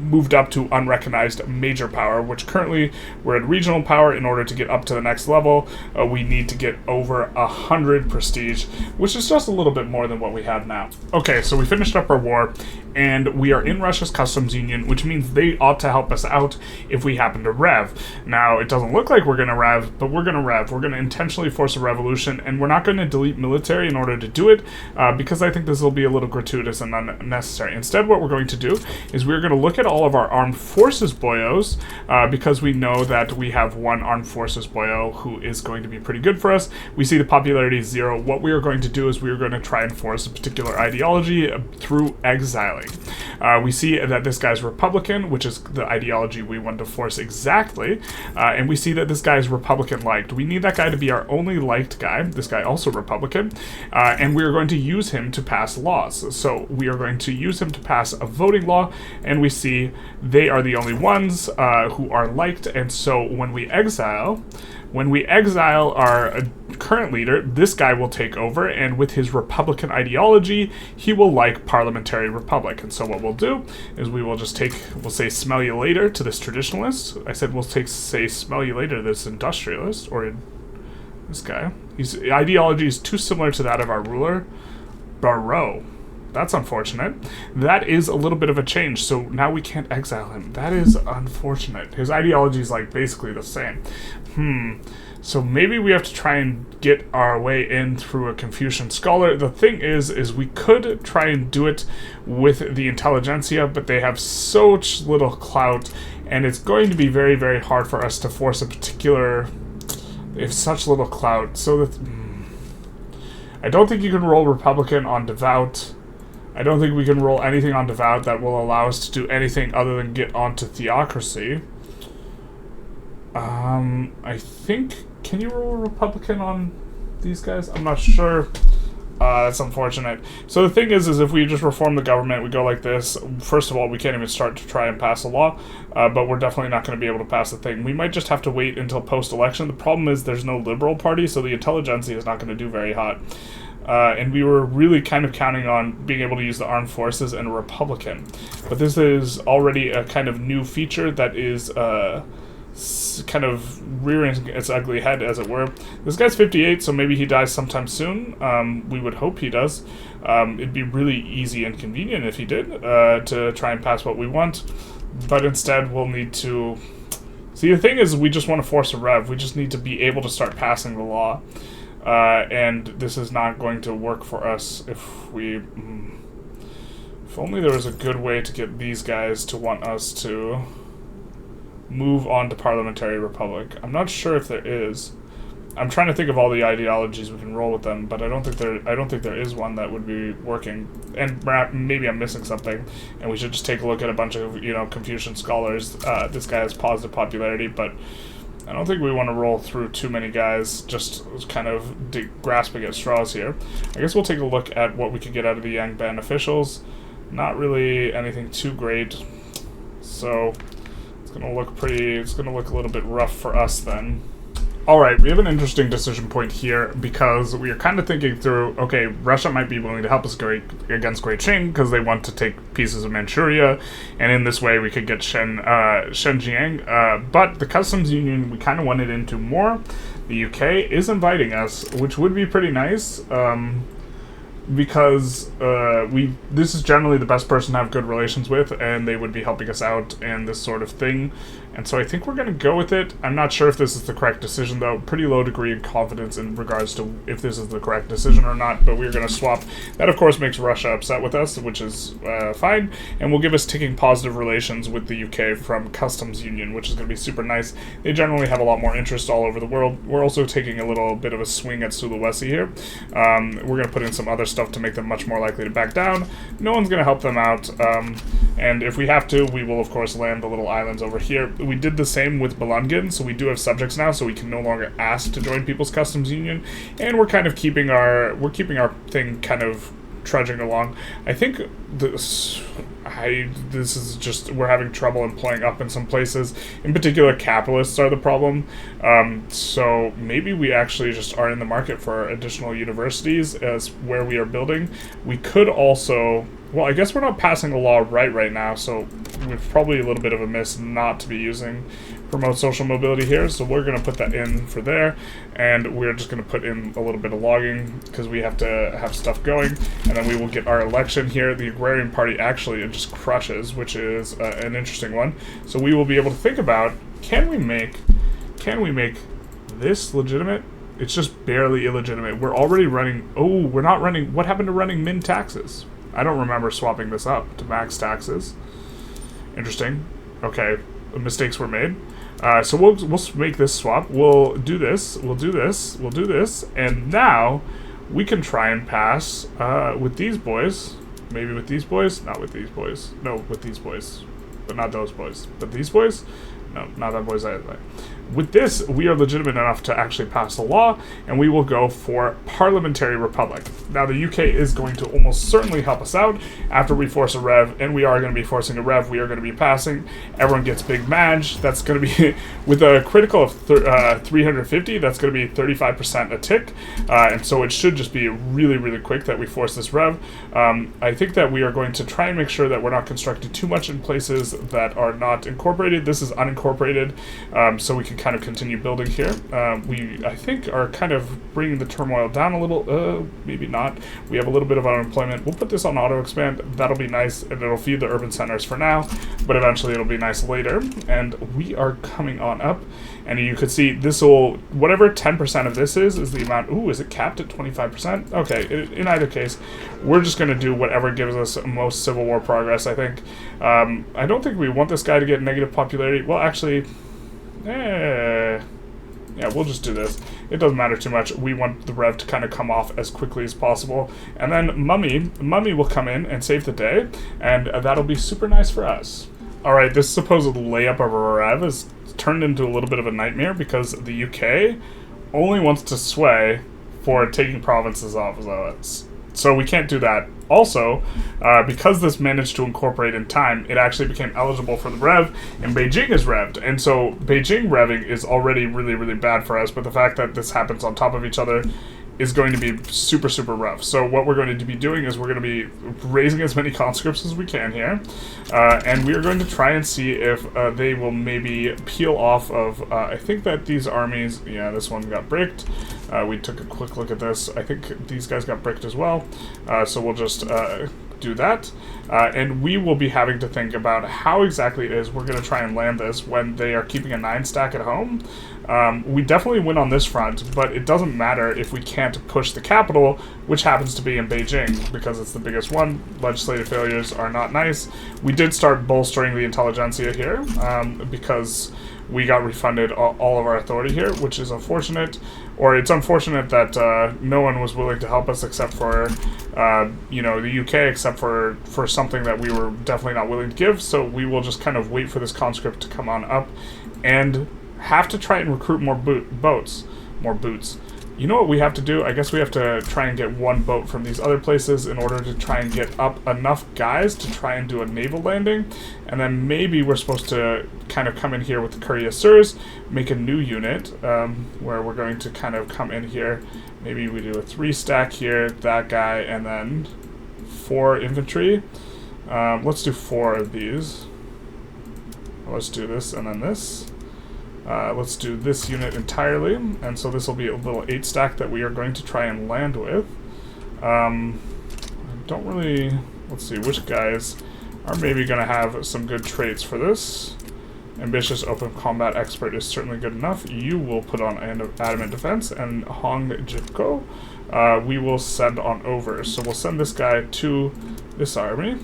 moved up to unrecognized major power, which currently we're at regional power. In order to get up to the next level, we need to get over 100 prestige, which is just a little bit more than what we have now. Okay, so we finished up our war, and we are in Russia's customs union, which means they ought to help us out if we happen to rev. Now, it doesn't look like we're going to rev, but we're going to rev. We're going to intentionally force a revolution, and we're not going to delete military in order to do it, because I think this will be a little gratuitous and unnecessary. Instead, what we're going to do is we're going to look at all of our armed forces boyos, because we know that we have one armed forces boyo who is going to be pretty good for us. We see the popularity is 0. What we are going to do is we are going to try and force a particular ideology through exiling. We see that this guy's Republican, which is the ideology we want to force exactly, and we see that this guy is Republican-liked. We need that guy to be our only liked guy. This guy also Republican, and we are going to use him to pass laws. So we are going to use him to pass a voting law, and we see they are the only ones who are liked, and so when we exile our current leader, this guy will take over, and with his Republican ideology, he will like parliamentary republic. And so what we'll do is we'll say smell you later to this traditionalist. I said say smell you later to this industrialist, or this guy. His ideology is too similar to that of our ruler, Barreau. That's unfortunate. That is a little bit of a change, so now we can't exile him. That is unfortunate. His ideology is like basically the same. So maybe we have to try and get our way in through a Confucian scholar. The thing is we could try and do it with the Intelligentsia, but they have such little clout, and it's going to be very, very hard for us to force a particular... They have such little clout, so that... I don't think you can roll Republican on devout. I don't think we can roll anything on devout that will allow us to do anything other than get onto theocracy. I think... Can you roll a Republican on these guys? I'm not sure. That's unfortunate. So the thing is if we just reform the government, we go like this. First of all, we can't even start to try and pass a law, but we're definitely not going to be able to pass the thing. We might just have to wait until post-election. The problem is there's no liberal party, so the Intelligentsia is not going to do very hot. And we were really kind of counting on being able to use the armed forces and a Republican. But this is already a kind of new feature that is kind of rearing its ugly head, as it were. This guy's 58, so maybe he dies sometime soon. We would hope he does. It'd be really easy and convenient if he did, to try and pass what we want. But instead, we'll need to... See, the thing is, we just want to force a rev. We just need to be able to start passing the law. And this is not going to work for us if we... If only there was a good way to get these guys to want us to move on to parliamentary republic. I'm not sure if there is. I'm trying to think of all the ideologies we can roll with them, but I don't think there is one that would be working. And maybe I'm missing something, and we should just take a look at a bunch of Confucian scholars. This guy has positive popularity, but I don't think we want to roll through too many guys, just kind of grasping at straws here. I guess we'll take a look at what we could get out of the Yangban officials. Not really anything too great, so it's gonna look a little bit rough for us then. Alright, we have an interesting decision point here, because we are kind of thinking through, okay, Russia might be willing to help us against Great Qing, because they want to take pieces of Manchuria, and in this way we could get Xinjiang, but the customs union we kind of wanted into more. The UK is inviting us, which would be pretty nice, because this is generally the best person to have good relations with, and they would be helping us out and this sort of thing. And so I think we're going to go with it. I'm not sure if this is the correct decision, though. Pretty low degree of confidence in regards to if this is the correct decision or not, but we're going to swap. That, of course, makes Russia upset with us, which is fine, and will give us ticking positive relations with the UK from customs union, which is going to be super nice. They generally have a lot more interest all over the world. We're also taking a little bit of a swing at Sulawesi here. We're going to put in some other stuff to make them much more likely to back down. No one's going to help them out, and if we have to, we will, of course, land the little islands over here. We did the same with Belungin, so we do have subjects now, so we can no longer ask to join people's customs union, and we're kind of keeping our thing kind of trudging along. I think this is just, we're having trouble employing up in some places. In particular, capitalists are the problem. So maybe we actually just are in the market for additional universities as where we are building. We could also, well, I guess we're not passing a law right now, so we're probably a little bit of a miss not to be using promote social mobility here, so we're going to put that in for there, and we're just going to put in a little bit of logging because we have to have stuff going, and then we will get our election here. The Agrarian Party actually it just crushes, which is an interesting one. So we will be able to think about, can we make this legitimate? It's just barely illegitimate. We're already running, we're not running, what happened to running min taxes? I don't remember swapping this up to max taxes. Interesting. Okay, mistakes were made. So we'll make this swap. We'll do this. We'll do this. We'll do this. And now we can try and pass with these boys. Maybe with these boys. Not with these boys. No, with these boys. But not those boys. But these boys? No, not that boys either. With this, we are legitimate enough to actually pass the law, and we will go for parliamentary republic. Now, the UK is going to almost certainly help us out after we force a rev, and we are going to be forcing a rev. We are going to be passing. Everyone gets big madge. That's going to be, with a critical of 350, that's going to be 35% a tick, and so it should just be really, really quick that we force this rev. I think that we are going to try and make sure that we're not constructed too much in places that are not incorporated. This is unincorporated, so we can kind of continue building here. We, I think, are kind of bringing the turmoil down a little. Maybe not. We have a little bit of unemployment. We'll put this on auto expand. That'll be nice, and it'll feed the urban centers for now, but eventually it'll be nice later. And we are coming on up, and you could see this will, whatever 10% of this is the amount. Ooh, is it capped at 25%? Okay, in either case, we're just going to do whatever gives us most Civil War progress, I think. I don't think we want this guy to get negative popularity. Well, actually, yeah, we'll just do this. It doesn't matter too much. We want the rev to kind of come off as quickly as possible. And then Mummy will come in and save the day, and that'll be super nice for us. Alright, this supposed layup of a rev is turned into a little bit of a nightmare because the UK only wants to sway for taking provinces off of us. So we can't do that. Also, because this managed to incorporate in time, it actually became eligible for the rev, and Beijing is revved. And so Beijing revving is already really, really bad for us, but the fact that this happens on top of each other is going to be super, super rough. So what we're going to be doing is we're going to be raising as many conscripts as we can here, and we are going to try and see if they will maybe peel off of, I think that these armies, yeah, this one got bricked. We took a quick look at this. I think these guys got bricked as well, so we'll just do that, and we will be having to think about how exactly it is we're going to try and land this when they are keeping a 9 stack at home. We definitely win on this front, but it doesn't matter if we can't push the capital, which happens to be in Beijing, because it's the biggest one. Legislative failures are not nice. We did start bolstering the Intelligentsia here, because we got refunded all of our authority here, which is unfortunate. Or it's unfortunate that no one was willing to help us except for, you know, the UK, except for something that we were definitely not willing to give. So we will just kind of wait for this conscript to come on up and have to try and recruit more boots. You know what we have to do? I guess we have to try and get one boat from these other places in order to try and get up enough guys to try and do a naval landing. And then maybe we're supposed to kind of come in here with the cuirassiers, make a new unit, where we're going to kind of come in here. Maybe we do a 3 stack here, that guy, and then 4 infantry. Let's do 4 of these. Let's do this and then this. Let's do this unit entirely, and so this will be a little 8 stack that we are going to try and land with. I don't really, let's see, which guys are maybe going to have some good traits for this. Ambitious open combat expert is certainly good enough. You will put on adamant defense, and Hong Jipko we will send on over. So we'll send this guy to this army, and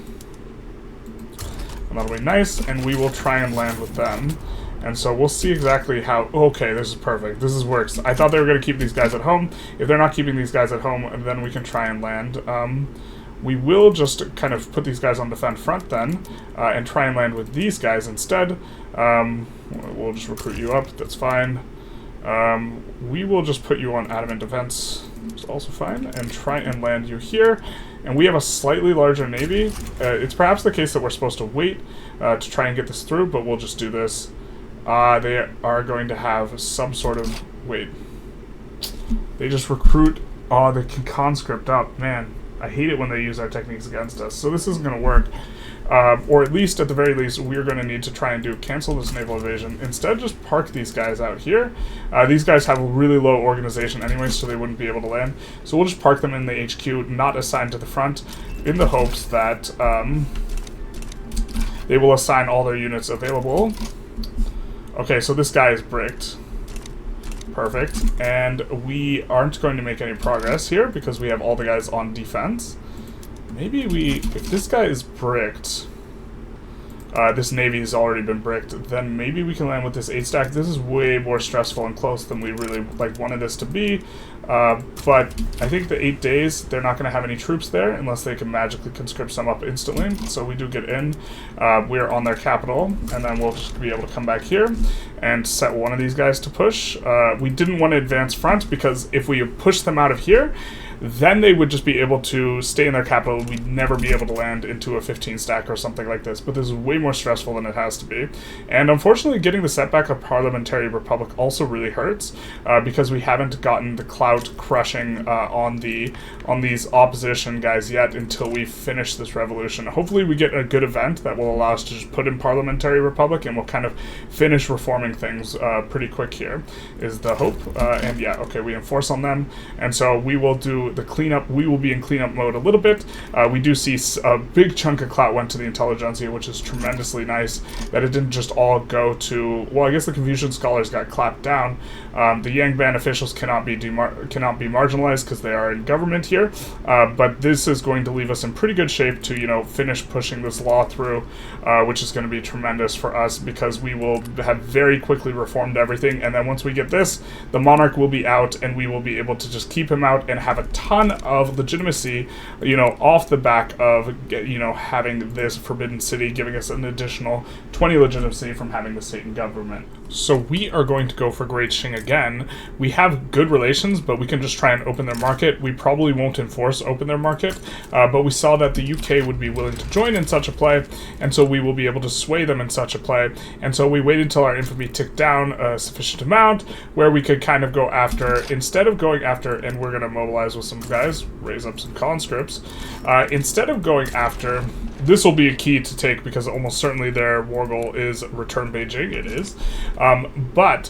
that'll be nice, and we will try and land with them. And so we'll see exactly how... Okay, this is perfect. This works. I thought they were going to keep these guys at home. If they're not keeping these guys at home, then we can try and land. We will just kind of put these guys on defend front then, and try and land with these guys instead. We'll just recruit you up. That's fine. We will just put you on adamant defense. It's also fine. And try and land you here. And we have a slightly larger navy. It's perhaps the case that we're supposed to wait to try and get this through, but we'll just do this. They are going to have some sort of... Wait. They just recruit... Oh, they can conscript up. Man, I hate it when they use our techniques against us. So this isn't going to work. Or at least, at the very least, we're going to need to try and cancel this naval invasion. Instead, just park these guys out here. These guys have a really low organization anyway, so they wouldn't be able to land. So we'll just park them in the HQ, not assigned to the front, in the hopes that they will assign all their units available. Okay, so this guy is bricked. Perfect. And we aren't going to make any progress here because we have all the guys on defense. Maybe if this guy is bricked, this navy has already been bricked, then maybe we can land with this 8-stack. This is way more stressful and close than we really wanted this to be. But I think the 8 days, they're not going to have any troops there unless they can magically conscript some up instantly. So we do get in. We're on their capital, and then we'll just be able to come back here and set one of these guys to push. We didn't want to advance front because if we push them out of here, then they would just be able to stay in their capital. We'd never be able to land into a 15-stack or something like this. But this is way more stressful than it has to be. And unfortunately, getting the setback of Parliamentary Republic also really hurts because we haven't gotten the clout crushing on these opposition guys yet until we finish this revolution. Hopefully, we get a good event that will allow us to just put in Parliamentary Republic, and we'll kind of finish reforming things pretty quick here, is the hope. And yeah, okay, we enforce on them. And so we will do the cleanup. We will be in cleanup mode a little bit. We do see a big chunk of clout went to the Intelligentsia, which is tremendously nice that it didn't just all go to, well, I guess the Confucian scholars got clapped down. The Yangban officials cannot be marginalized because they are in government here, but this is going to leave us in pretty good shape to, you know, finish pushing this law through, which is going to be tremendous for us because we will have very quickly reformed everything, and then once we get this, the monarch will be out, and we will be able to just keep him out and have a ton of legitimacy, you know, off the back of, you know, having this forbidden city, giving us an additional 20 legitimacy from having the state and government. So we are going to go for Great Qing again. We have good relations, but we can just try and open their market. We probably won't enforce open their market, but we saw that the UK would be willing to join in such a play, and so we will be able to sway them in such a play. And so we waited until our infamy ticked down a sufficient amount where we could kind of go after, instead of going after, and we're going to mobilize with some guys, raise up some conscripts, instead of going after, this will be a key to take because almost certainly their war goal is return Beijing. It is. But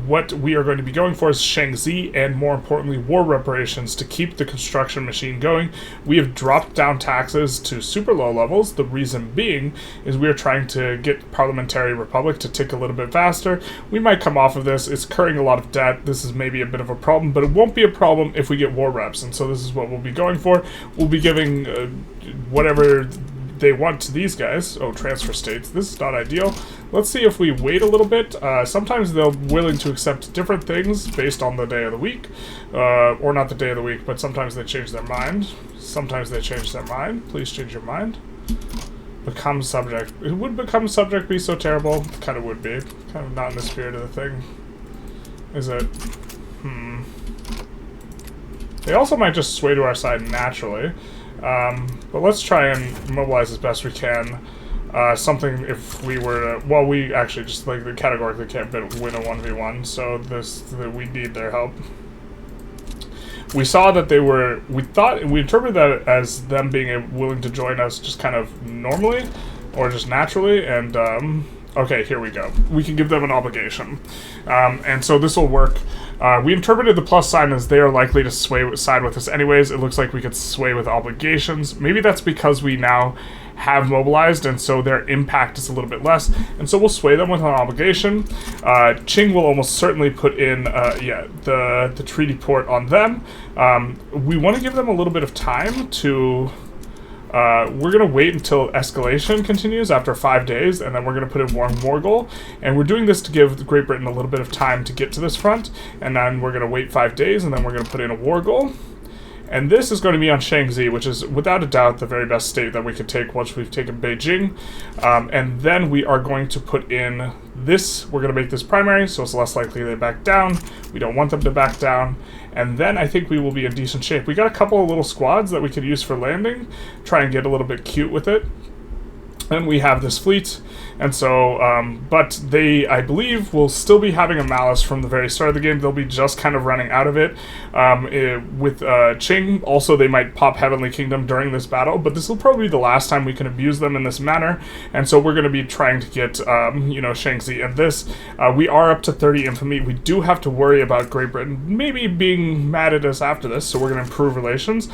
what we are going to be going for is Shaanxi and, more importantly, war reparations to keep the construction machine going. We have dropped down taxes to super low levels. The reason being is we are trying to get Parliamentary Republic to tick a little bit faster. We might come off of this. It's incurring a lot of debt. This is maybe a bit of a problem, but it won't be a problem if we get war reps. And so this is what we'll be going for. We'll be giving whatever they want to these guys. Oh, transfer states. This is not ideal. Let's see if we wait a little bit. Sometimes they're willing to accept different things based on the day of the week. Or not the day of the week, but sometimes they change their mind. Sometimes they change their mind. Please change your mind. Become subject. It would become subject be so terrible? It kind of would be. Kind of not in the spirit of the thing. Is it? They also might just sway to our side naturally. But let's try and mobilize as best we can. Something if we were to, well, we actually just categorically can't win a 1v1, so we need their help. We saw that we interpreted that as them being willing to join us just kind of normally, or just naturally, and okay, here we go. We can give them an obligation. And so this will work. We interpreted the plus sign as they are likely to side with us anyways. It looks like we could sway with obligations. Maybe that's because we now have mobilized, and so their impact is a little bit less. And so we'll sway them with an obligation. Qing will almost certainly put in, the treaty port on them. We want to give them a little bit of time to... we're going to wait until escalation continues after 5 days, and then we're going to put in war goal. And we're doing this to give Great Britain a little bit of time to get to this front, and then we're going to wait 5 days, and then we're going to put in a war goal. And this is going to be on Shaanxi, which is without a doubt the very best state that we could take once we've taken Beijing. And then we are going to put in this. We're going to make this primary, so it's less likely they back down. We don't want them to back down. And then I think we will be in decent shape. We got a couple of little squads that we could use for landing, try and get a little bit cute with it. And we have this fleet, and so, but they, I believe, will still be having a malice from the very start of the game. They'll be just kind of running out of it. With Qing, also they might pop Heavenly Kingdom during this battle, but this will probably be the last time we can abuse them in this manner, and so we're going to be trying to get, you know, Shaanxi and this. We are up to 30 infamy. We do have to worry about Great Britain maybe being mad at us after this, so we're going to improve relations,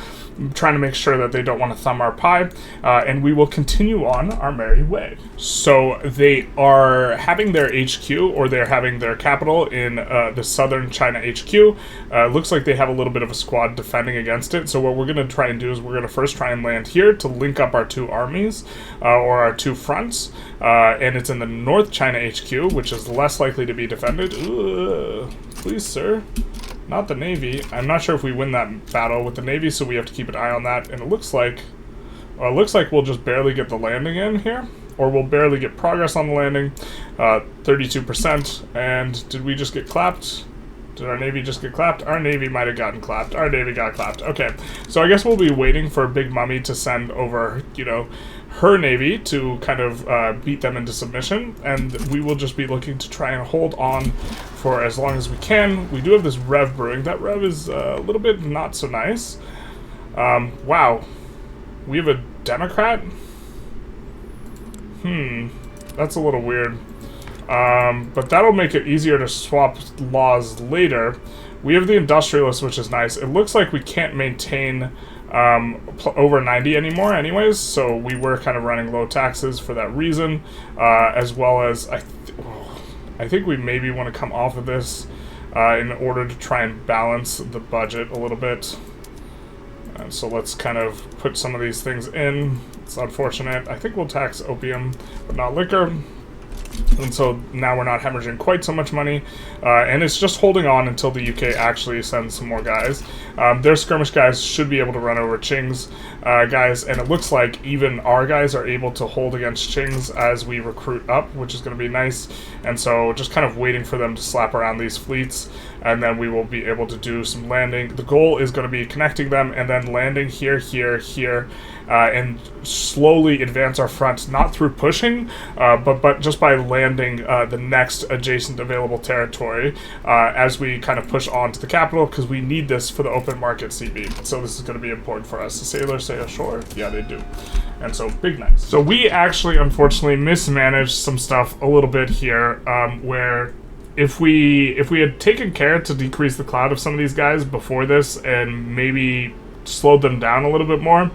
trying to make sure that they don't want to thumb our pie, and we will continue on our merry way. So they are having their HQ, or they're having their capital in the southern China HQ. Looks like they have a little bit of a squad defending against it. So what we're going to try and do is we're going to first try and land here to link up our two armies, or our two fronts. And it's in the North China HQ, which is less likely to be defended. Ugh. Please, sir. Not the Navy. I'm not sure if we win that battle with the Navy, so we have to keep an eye on that. And it looks like we'll just barely get the landing in here, or we'll barely get progress on the landing. 32%. And did we just get clapped? Did our Navy just get clapped? Our Navy might have gotten clapped. Our Navy got clapped. Okay, so I guess we'll be waiting for Big Mummy to send over, you know, her Navy to kind of beat them into submission, and we will just be looking to try and hold on for as long as we can. We do have this Rev brewing. That Rev is a little bit not so nice. Wow. We have a Democrat? That's a little weird. But that'll make it easier to swap laws later. We have the Industrialists, which is nice. It looks like we can't maintain over 90 anymore anyways, so we were kind of running low taxes for that reason, as well as I think we maybe want to come off of this in order to try and balance the budget a little bit. So let's kind of put some of these things in. It's unfortunate. I think we'll tax opium, but not liquor. And so now we're not hemorrhaging quite so much money, and it's just holding on until the UK actually sends some more guys. Their skirmish guys should be able to run over Qing's guys, and it looks like even our guys are able to hold against Qing's as we recruit up, which is going to be nice. And so just kind of waiting for them to slap around these fleets, and then we will be able to do some landing. The goal is going to be connecting them and then landing here, here, here, and slowly advance our front, not through pushing, but just by landing the next adjacent available territory as we kind of push on to the capital, because we need this for the open market CB. So this is going to be important for us. The sailors say ashore? Yeah, they do. And so, big nice. So we actually, unfortunately, mismanaged some stuff a little bit here, where if we had taken care to decrease the cloud of some of these guys before this and maybe slowed them down a little bit more,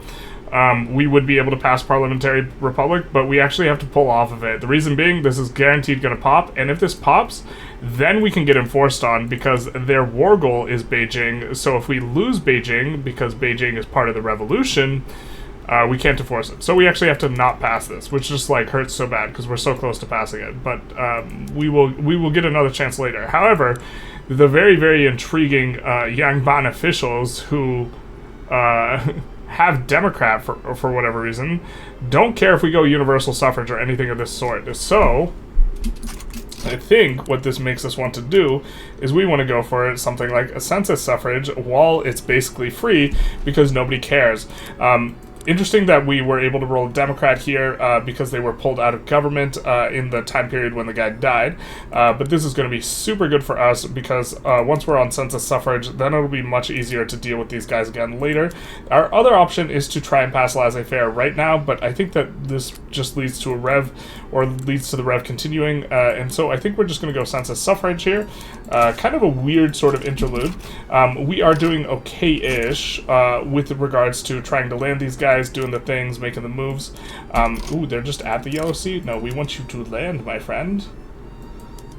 we would be able to pass Parliamentary Republic, but we actually have to pull off of it. The reason being, this is guaranteed going to pop, and if this pops, then we can get enforced on, because their war goal is Beijing. So if we lose Beijing, because Beijing is part of the revolution, we can't enforce it. So we actually have to not pass this, which just like hurts so bad because we're so close to passing it. But we will get another chance later. However, the very, very intriguing Yangban officials who have Democrat for whatever reason don't care if we go universal suffrage or anything of this sort. So I think what this makes us want to do is we want to go for something like a census suffrage while it's basically free, because nobody cares. Interesting that we were able to roll a Democrat here because they were pulled out of government in the time period when the guy died. But this is going to be super good for us because once we're on census suffrage, then it'll be much easier to deal with these guys again later. Our other option is to try and pass laissez-faire right now, but I think that this just leads to a rev, or leads to the rev continuing. And so I think we're just going to go census suffrage here. Kind of a weird sort of interlude. We are doing okay-ish with regards to trying to land these guys, doing the things, making the moves. Ooh, they're just at the Yellow Sea? No, we want you to land, my friend.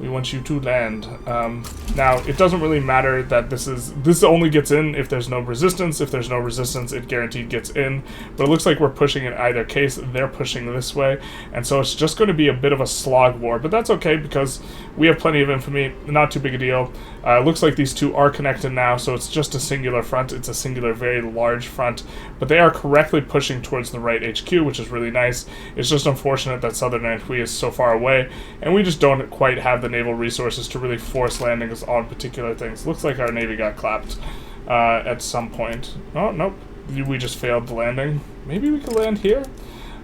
We want you to land. Now, it doesn't really matter that this only gets in if there's no resistance. If there's no resistance, it guaranteed gets in. But it looks like we're pushing in either case. They're pushing this way. And so it's just going to be a bit of a slog war. But that's okay because we have plenty of infamy. Not too big a deal. It looks like these two are connected now, so it's just a singular front. It's a singular, very large front. But they are correctly pushing towards the right HQ, which is really nice. It's just unfortunate that Southern Antwi is so far away, and we just don't quite have the naval resources to really force landings on particular things. Looks like our navy got clapped at some point. Oh, nope. We just failed the landing. Maybe we could land here?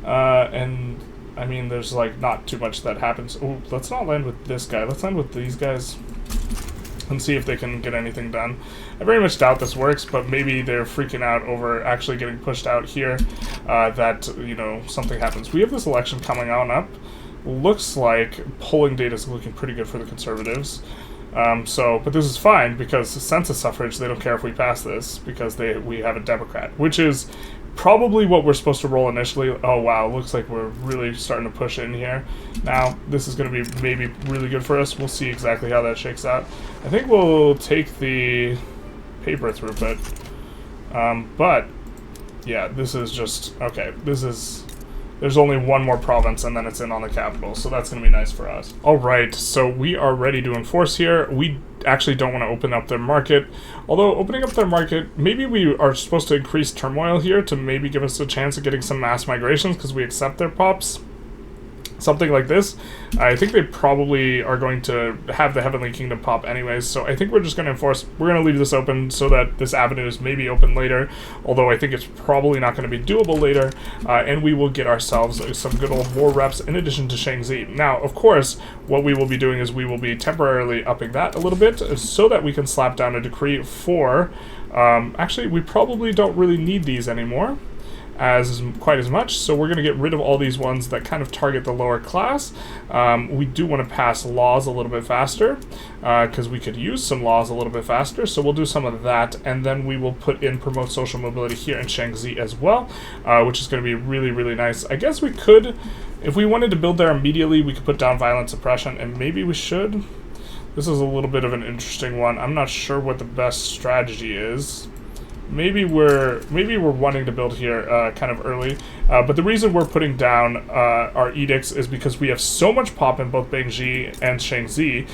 And, I mean, there's, like, not too much that happens. Oh, let's not land with this guy. Let's land with these guys and see if they can get anything done. I very much doubt this works, but maybe they're freaking out over actually getting pushed out here, that, you know, something happens. We have this election coming on up. Looks like polling data is looking pretty good for the Conservatives. But this is fine because census suffrage, they don't care if we pass this because we have a Democrat, which is probably what we're supposed to roll initially. Oh wow, looks like we're really starting to push in here. Now, this is going to be maybe really good for us. We'll see exactly how that shakes out. I think we'll take the paper through, but yeah, this is just, okay, there's only one more province and then it's in on the capital, so that's going to be nice for us. Alright, so we are ready to enforce here. We actually don't want to open up their market, although opening up their market, maybe we are supposed to increase turmoil here to maybe give us a chance of getting some mass migrations because we accept their pops. Something like this. I think they probably are going to have the Heavenly Kingdom pop anyways, so I think we're just going to enforce, we're going to leave this open so that this avenue is maybe open later, although I think it's probably not going to be doable later, and we will get ourselves some good old war reps in addition to Shaanxi. Now, of course, what we will be doing is we will be temporarily upping that a little bit so that we can slap down a decree for, actually, we probably don't really need these anymore quite as much, so we're going to get rid of all these ones that kind of target the lower class. We do want to pass laws a little bit faster, because we could use some laws a little bit faster, so we'll do some of that, and then we will put in promote social mobility here in Shaanxi as well, which is going to be really, really nice. I guess we could, if we wanted to build there immediately, we could put down violent suppression, and maybe we should. This is a little bit of an interesting one. I'm not sure what the best strategy is. Maybe we're wanting to build here kind of early, but the reason we're putting down our edicts is because we have so much pop in both Beijing and Shaanxi,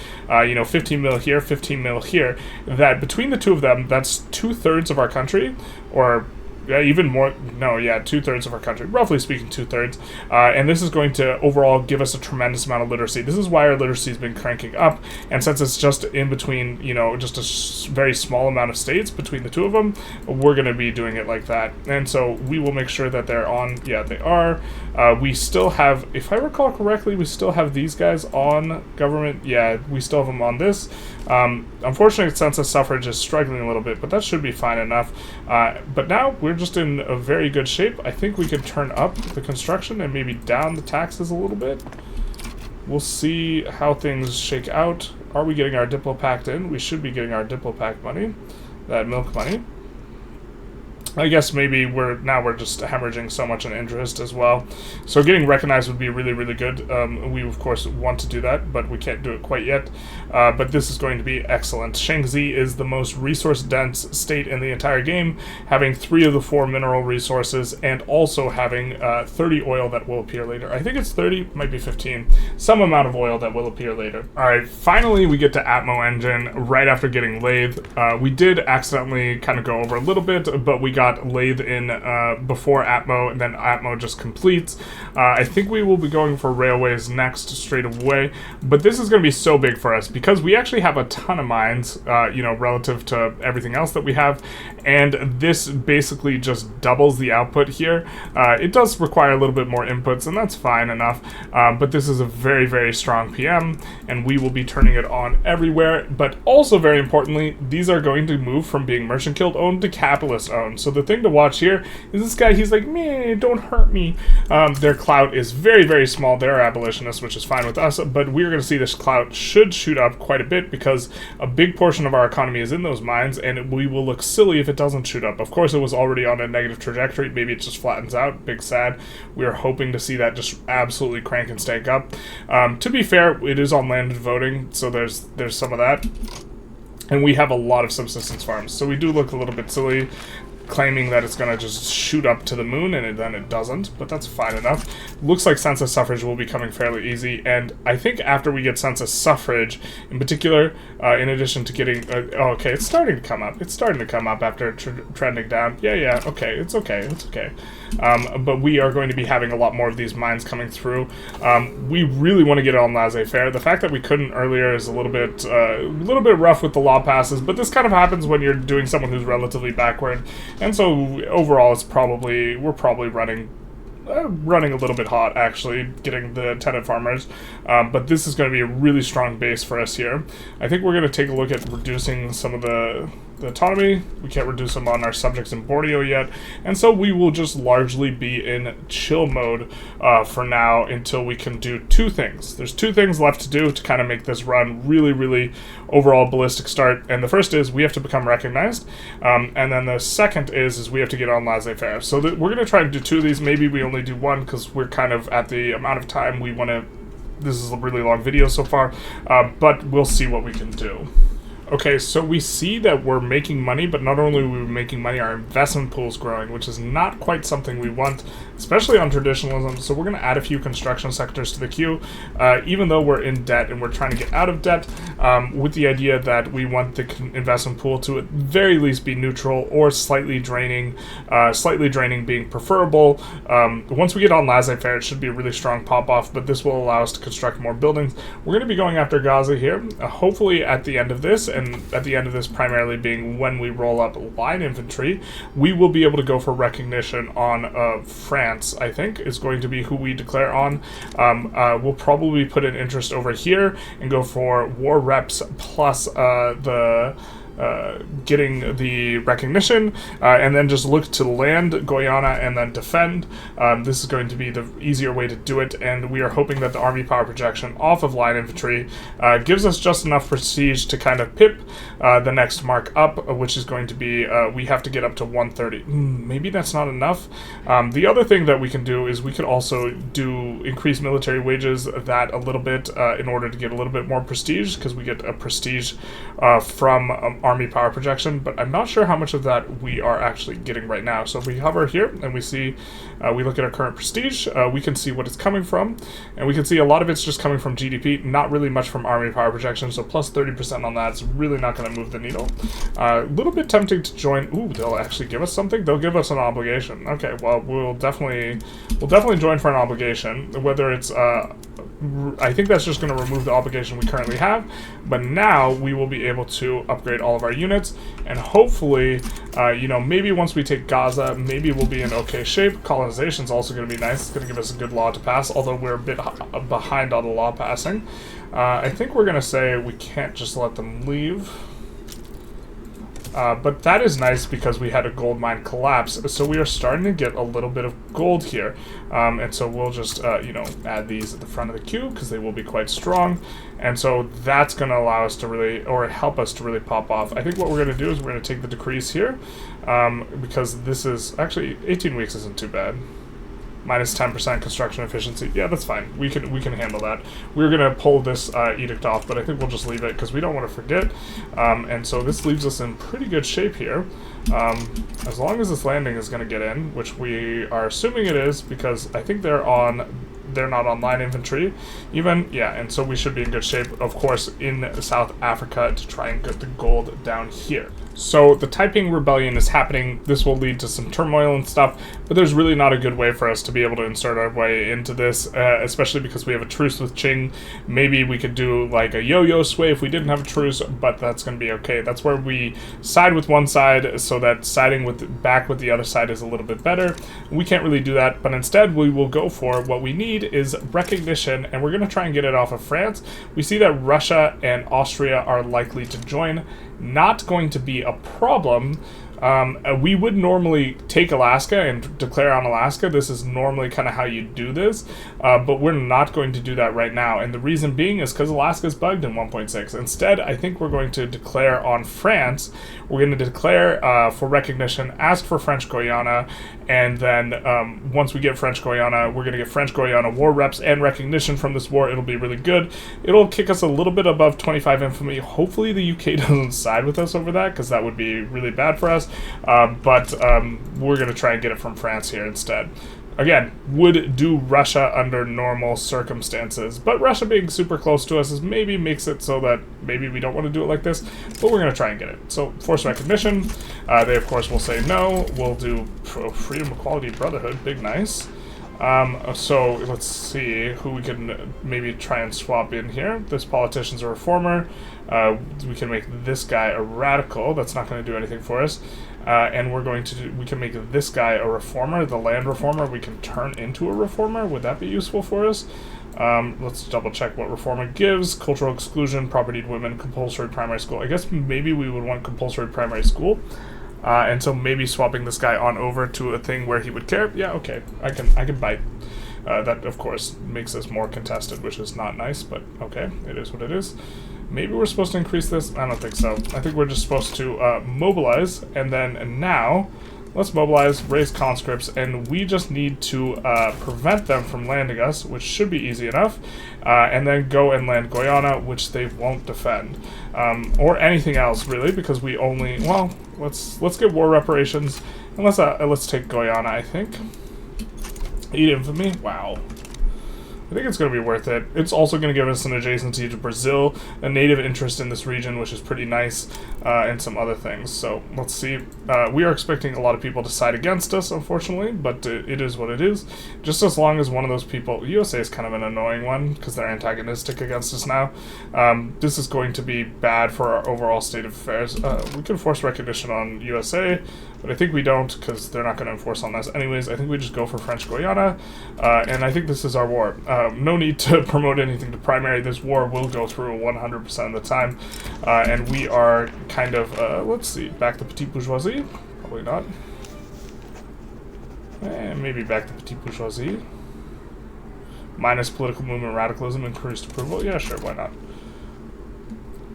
15 mil here, 15 mil here, that between the two of them, that's 2/3 of our country, or even more, no, yeah, 2/3 of our country, roughly speaking 2/3, and this is going to overall give us a tremendous amount of literacy. This is why our literacy has been cranking up, and since it's just in between, just a very small amount of states between the two of them, we're going to be doing it like that, and so we will make sure that they're on. Yeah, they are. We still have, if I recall correctly, we still have these guys on government. Yeah, we still have them on this. Unfortunately, census suffrage is struggling a little bit, but that should be fine enough. But now we're just in a very good shape. I think we can turn up the construction and maybe down the taxes a little bit. We'll see how things shake out. Are we getting our Diplopact in? We should be getting our Diplopact money, that milk money. I guess maybe we're just hemorrhaging so much in interest as well. So getting recognized would be really, really good. We, of course, want to do that, but we can't do it quite yet. But this is going to be excellent. Shaanxi is the most resource-dense state in the entire game, having 3 of the 4 mineral resources, and also having 30 oil that will appear later. I think it's 30, might be 15. Some amount of oil that will appear later. Alright, finally we get to Atmo Engine right after getting Lathe. We did accidentally kind of go over a little bit, but we got Lathe in before Atmo, and then Atmo just completes. I think we will be going for railways next straight away, but this is going to be so big for us because we actually have a ton of mines, relative to everything else that we have, and this basically just doubles the output here. It does require a little bit more inputs, and that's fine enough, but this is a very, very strong PM, and we will be turning it on everywhere. But also, very importantly, these are going to move from being merchant guild owned to capitalist owned, so the thing to watch here is this guy, he's like, meh, don't hurt me. Their clout is very, very small. They're abolitionists, which is fine with us, but we're going to see this clout should shoot up quite a bit because a big portion of our economy is in those mines, and we will look silly if it doesn't shoot up. Of course, it was already on a negative trajectory. Maybe it just flattens out. Big sad. We are hoping to see that just absolutely crank and stank up. To be fair, it is on landed voting, so there's some of that. And we have a lot of subsistence farms, so we do look a little bit silly claiming that it's going to just shoot up to the moon, and then it doesn't, but that's fine enough. Looks like census suffrage will be coming fairly easy, and I think after we get census suffrage, in particular, in addition to getting... okay, it's starting to come up. It's starting to come up after trending down. Yeah, okay, it's okay. But we are going to be having a lot more of these mines coming through. We really want to get on laissez-faire. The fact that we couldn't earlier is a little bit rough with the law passes, but this kind of happens when you're doing someone who's relatively backward. And so overall, we're probably running a little bit hot, actually, getting the tenant farmers. But this is going to be a really strong base for us here. I think we're going to take a look at reducing some of the autonomy. We can't reduce them on our subjects in Borneo yet. And so we will just largely be in chill mode for now until we can do two things. There's two things left to do to kind of make this run really, really overall ballistic start. And the first is we have to become recognized. And then the second is we have to get on laissez-faire. So we're going to try to do two of these. Maybe we only do one because we're kind of at the amount of time we want to. This is a really long video so far, but we'll see what we can do. Okay, so we see that we're making money, but not only are we making money, our investment pool is growing, which is not quite something we want, especially on traditionalism. So we're going to add a few construction sectors to the queue, even though we're in debt and we're trying to get out of debt, with the idea that we want the investment pool to at very least be neutral or slightly draining being preferable. Once we get on laissez-faire, it should be a really strong pop-off, but this will allow us to construct more buildings. We're going to be going after Gaza here, hopefully at the end of this, and at the end of this primarily being when we roll up line infantry, we will be able to go for recognition on France, I think, is going to be who we declare on. We'll probably put an interest over here and go for war reps plus getting the recognition, and then just look to land Guyana and then defend. This is going to be the easier way to do it, and we are hoping that the army power projection off of line infantry gives us just enough prestige to kind of pip the next mark up, which is going to be, we have to get up to 130. Maybe that's not enough. The other thing that we can do is we could also increase military wages that a little bit in order to get a little bit more prestige, because we get a prestige from army power projection, but I'm not sure how much of that we are actually getting right now. So if we hover here and we see, we look at our current prestige, we can see what it's coming from, and we can see a lot of it's just coming from GDP, not really much from army power projection, so plus 30% on that is really not going to move the needle. A little bit tempting to join. Ooh, they'll actually give us something? They'll give us an obligation. Okay, well, we'll definitely join for an obligation, whether it's, I think that's just going to remove the obligation we currently have, but now we will be able to upgrade all of our units, and hopefully, maybe once we take Gaza, maybe we'll be in okay shape. Colonization is also going to be nice. It's going to give us a good law to pass, although we're a bit behind on the law passing. I think we're going to say we can't just let them leave. But that is nice because we had a gold mine collapse, so we are starting to get a little bit of gold here. And so we'll just, add these at the front of the queue because they will be quite strong. And so that's going to allow us to really, or help us to really pop off. I think what we're going to do is we're going to take the decrease here, because this is, actually, 18 weeks isn't too bad. Minus 10% construction efficiency. Yeah, that's fine. We can handle that. We're going to pull this edict off, but I think we'll just leave it because we don't want to forget. And so this leaves us in pretty good shape here. As long as this landing is going to get in, which we are assuming it is, because I think they're not on line infantry even. Yeah, and so we should be in good shape, of course, in South Africa to try and get the gold down here. So the Taiping Rebellion is happening. This will lead to some turmoil and stuff, but there's really not a good way for us to be able to insert our way into this, especially because we have a truce with Qing. Maybe we could do like a yo-yo sway if we didn't have a truce, but that's going to be okay. That's where we side with one side so that siding back with the other side is a little bit better. We can't really do that, but instead we will go for what we need is recognition, and we're going to try and get it off of France. We see that Russia and Austria are likely to join. Not going to be a problem, We would normally take Alaska and declare on Alaska. This is normally kind of how you do this, but we're not going to do that right now. And the reason being is because Alaska is bugged in 1.6. Instead, I think we're going to declare on France. We're going to declare for recognition, ask for French Guiana, and then once we get French Guiana, we're going to get French Guiana war reps and recognition from this war. It'll be really good. It'll kick us a little bit above 25 infamy. Hopefully the UK doesn't side with us over that, because that would be really bad for us. But we're going to try and get it from France here instead. Again, would do Russia under normal circumstances, but Russia being super close to us is maybe makes it so that maybe we don't want to do it like this, but we're going to try and get it. So, force recognition, they of course will say no. We'll do freedom, equality, brotherhood, big nice. So let's see who we can maybe try and swap in here. This politician's a reformer. We can make this guy a radical. That's not going to do anything for us. And we can make this guy a reformer, the land reformer. We can turn into a reformer. Would that be useful for us? Let's double check what reformer gives. Cultural exclusion, property to women, compulsory primary school. I guess maybe we would want compulsory primary school. And so maybe swapping this guy on over to a thing where he would care. Yeah, okay, I can bite. That, of course, makes us more contested, which is not nice, but okay, it is what it is. Maybe we're supposed to increase this? I don't think so. I think we're just supposed to mobilize, and then now, let's mobilize, raise conscripts, and we just need to prevent them from landing us, which should be easy enough, and then go and land Guyana, which they won't defend. Or anything else, really, because we only, well, let's get war reparations, and let's take Guyana, I think. 8 infamy? Wow. I think it's going to be worth it. It's also going to give us an adjacency to Brazil, a native interest in this region, which is pretty nice, and some other things. So, let's see. We are expecting a lot of people to side against us, unfortunately, but it is what it is. Just as long as one of those people... USA is kind of an annoying one, because they're antagonistic against us now. This is going to be bad for our overall state of affairs. We can force recognition on USA, but I think we don't, because they're not going to enforce on us anyways. I think we just go for French Guiana, and I think this is our war. No need to promote anything to primary. This war will go through 100% of the time, and we are kind of, let's see, back the petite bourgeoisie? Probably not. Maybe back the petite bourgeoisie. Minus political movement radicalism, increased approval. Yeah, sure, why not?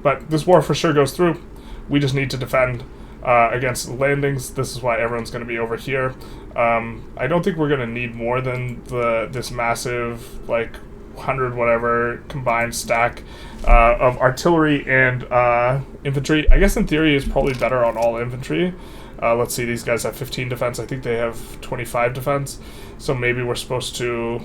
But this war for sure goes through. We just need to defend against landings. This is why everyone's going to be over here. I don't think we're going to need more than this massive, like, 100 whatever combined stack of artillery and infantry. I guess in theory it's probably better on all infantry. Let's see, these guys have 15 defense. I think they have 25 defense. So maybe we're supposed to...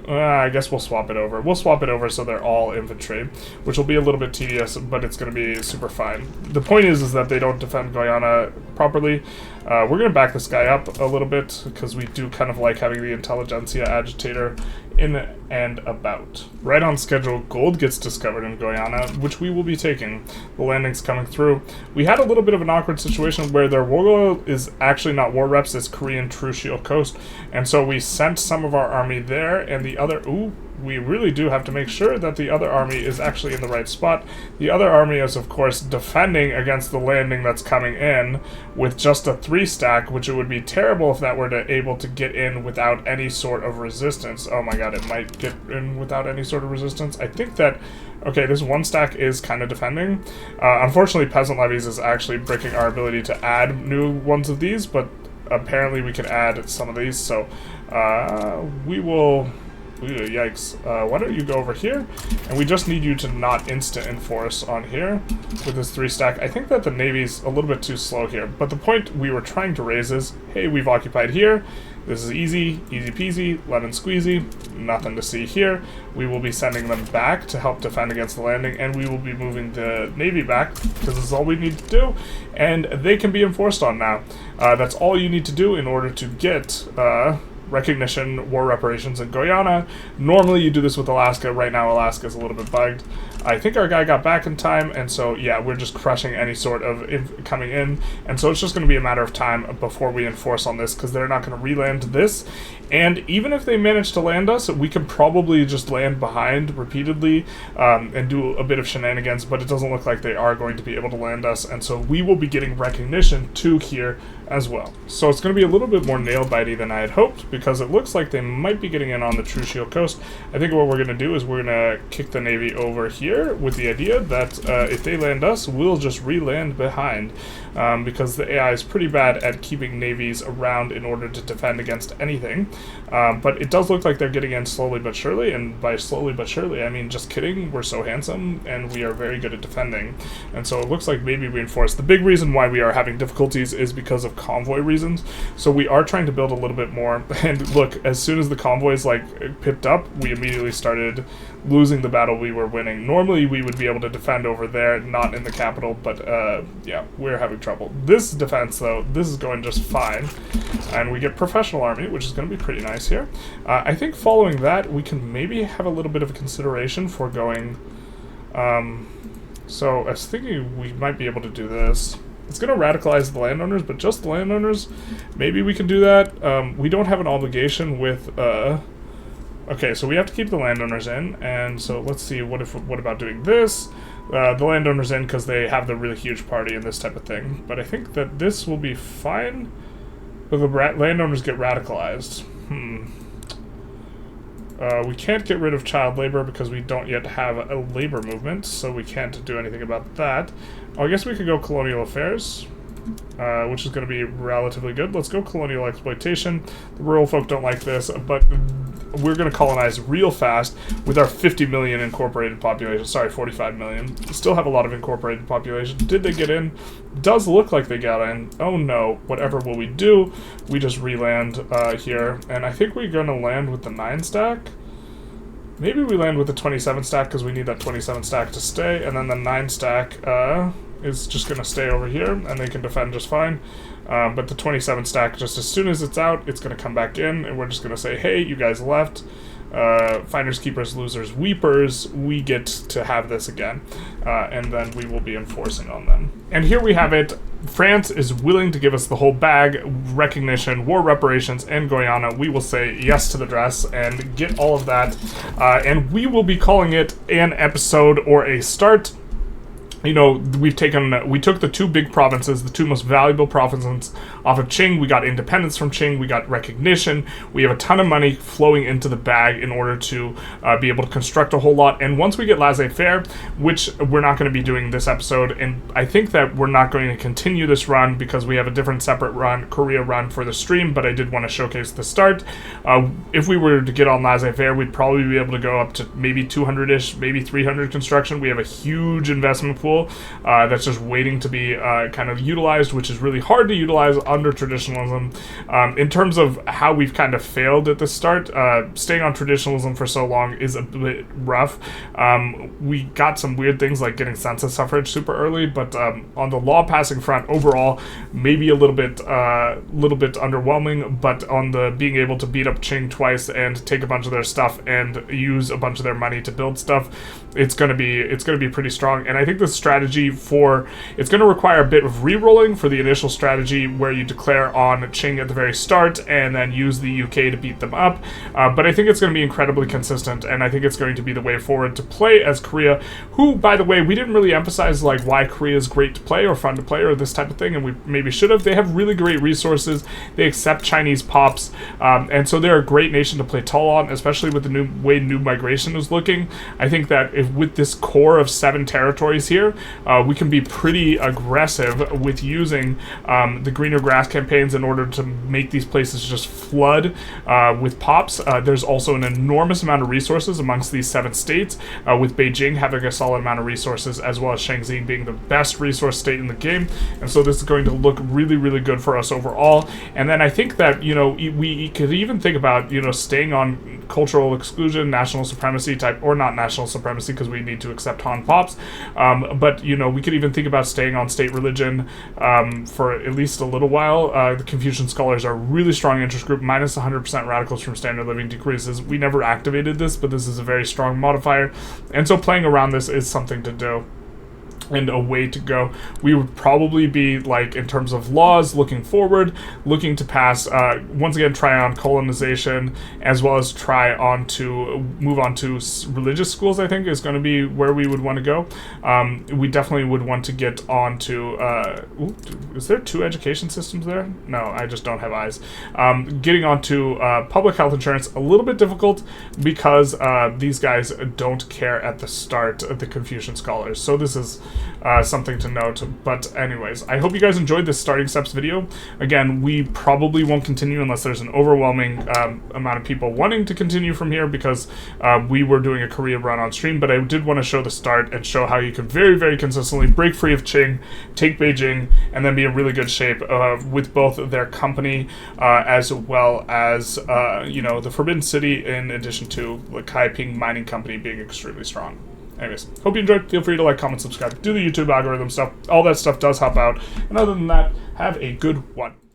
I guess we'll swap it over. We'll swap it over so they're all infantry, which will be a little bit tedious, but it's going to be super fine. The point is that they don't defend Guyana properly. We're going to back this guy up a little bit, because we do kind of like having the Intelligentsia agitator in and about. Right on schedule, gold gets discovered in Guyana, which we will be taking. The landing's coming through. We had a little bit of an awkward situation where their war goal is actually not war reps, it's Korean True Shield Coast, and so we sent some of our army there, and the other... Ooh, we really do have to make sure that the other army is actually in the right spot. The other army is, of course, defending against the landing that's coming in with just a 3-stack, which it would be terrible if that were able to get in without any sort of resistance. Oh my god, it might get in without any sort of resistance. I think that... Okay, this 1-stack is kind of defending. Unfortunately, peasant levies is actually breaking our ability to add new ones of these, but apparently we can add some of these, so we will... Ooh, yikes. Why don't you go over here? And we just need you to not instant enforce on here with this 3-stack. I think that the Navy's a little bit too slow here, but the point we were trying to raise is, hey, we've occupied here. This is easy peasy, lemon squeezy, nothing to see here. We will be sending them back to help defend against the landing, and we will be moving the Navy back, because this is all we need to do, and they can be enforced on now. That's all you need to do in order to get... recognition, war reparations in Guyana. Normally you do this with Alaska. Right now Alaska is a little bit bugged. I think our guy got back in time, and so, yeah, we're just crushing any sort of coming in, and so it's just going to be a matter of time before we enforce on this, because they're not going to re-land this, and even if they manage to land us, we can probably just land behind repeatedly and do a bit of shenanigans, but it doesn't look like they are going to be able to land us, and so we will be getting recognition too here as well. So it's going to be a little bit more nail-bitey than I had hoped, because it looks like they might be getting in on the True Shield coast. I think what we're going to do is we're going to kick the Navy over here with the idea that if they land us, we'll just re-land behind, because the AI is pretty bad at keeping navies around in order to defend against anything. But it does look like they're getting in slowly but surely, and by slowly but surely, I mean just kidding, we're so handsome, and we are very good at defending. And so it looks like maybe we enforce. The big reason why we are having difficulties is because of convoy reasons, so we are trying to build a little bit more, and look, as soon as the convoys like pipped up, we immediately started losing the battle we were winning. Normally we would be able to defend over there, not in the capital, but yeah, we're having trouble. This defense though, this is going just fine, and we get professional army, which is going to be pretty nice here. I think following that we can maybe have a little bit of a consideration for going, so I was thinking we might be able to do this. It's going to radicalize the landowners, but just the landowners, maybe we can do that. We don't have an obligation with, okay, so we have to keep the landowners in, and so let's see, what about doing this? The landowners in because they have the really huge party and this type of thing, but I think that this will be fine, but the landowners get radicalized. We can't get rid of child labor because we don't yet have a labor movement, so we can't do anything about that. Oh, I guess we could go colonial affairs, which is going to be relatively good. Let's go colonial exploitation. The rural folk don't like this, but we're going to colonize real fast with our 50 million incorporated population. Sorry, 45 million. We still have a lot of incorporated population. Did they get in? Does look like they got in. Oh no. Whatever will we do? We just re-land here, and I think we're going to land with the 9 stack. Maybe we land with the 27 stack because we need that 27 stack to stay, and then the 9 stack is just going to stay over here, and they can defend just fine. But the 27 stack, just as soon as it's out, it's going to come back in, and we're just going to say, hey, you guys left. Finders, keepers, losers, weepers, we get to have this again. And then we will be enforcing on them. And here we have it. France is willing to give us the whole bag, recognition, war reparations, and Guyana. We will say yes to the dress and get all of that. And we will be calling it an episode or a start. You know, we took the 2 big provinces, the 2 most valuable provinces off of Qing. We got independence from Qing. We got recognition. We have a ton of money flowing into the bag in order to be able to construct a whole lot. And once we get laissez-faire, which we're not going to be doing this episode, and I think that we're not going to continue this run because we have a different separate run, Korea run for the stream, but I did want to showcase the start. If we were to get on laissez-faire, we'd probably be able to go up to maybe 200-ish, maybe 300 construction. We have a huge investment pool that's just waiting to be kind of utilized, which is really hard to utilize under traditionalism. In terms of how we've kind of failed at the start, staying on traditionalism for so long is a bit rough. We got some weird things like getting census suffrage super early, but on the law passing front overall, maybe a little bit underwhelming, but on the being able to beat up Qing twice and take a bunch of their stuff and use a bunch of their money to build stuff, it's gonna be pretty strong. And I think the strategy it's going to require a bit of re-rolling for the initial strategy where you declare on Qing at the very start and then use the UK to beat them up, but I think it's going to be incredibly consistent, and I think it's going to be the way forward to play as Korea, who, by the way, we didn't really emphasize like why Korea is great to play or fun to play or this type of thing, and we maybe should have. They have really great resources, they accept Chinese pops, and so they're a great nation to play tall on, especially with the way new migration is looking. I think that if with this core of 7 territories here, we can be pretty aggressive with using the greener grass campaigns in order to make these places just flood with pops. There's also an enormous amount of resources amongst these 7 states, with Beijing having a solid amount of resources, as well as Shenzhen being the best resource state in the game, and so this is going to look really, really good for us overall. And then I think that, you know, we could even think about, you know, staying on cultural exclusion, national supremacy type, or not national supremacy because we need to accept Han pops, but, you know, we could even think about staying on state religion for at least a little while. The Confucian scholars are a really strong interest group. Minus 100% radicals from standard living decreases. We never activated this, but this is a very strong modifier. And so playing around this is something to do. And a way to go. We would probably be, like, in terms of laws, looking forward, looking to pass, once again, try on colonization, as well as try on to move on to religious schools, I think, is going to be where we would want to go. We definitely would want to get on to, is there 2 education systems there? No, I just don't have eyes. Getting on to public health insurance, a little bit difficult, because these guys don't care at the start, the Confucian scholars. So this is something to note. But anyways, I hope you guys enjoyed this starting steps video. Again, we probably won't continue unless there's an overwhelming amount of people wanting to continue from here, because we were doing a Korea run on stream, but I did want to show the start and show how you can very, very consistently break free of Qing, take Beijing, and then be in really good shape with both their company as well as, you know, the Forbidden City, in addition to the Kaiping Mining Company being extremely strong. Anyways, hope you enjoyed. Feel free to like, comment, subscribe, do the YouTube algorithm stuff. All that stuff does help out. And other than that, have a good one.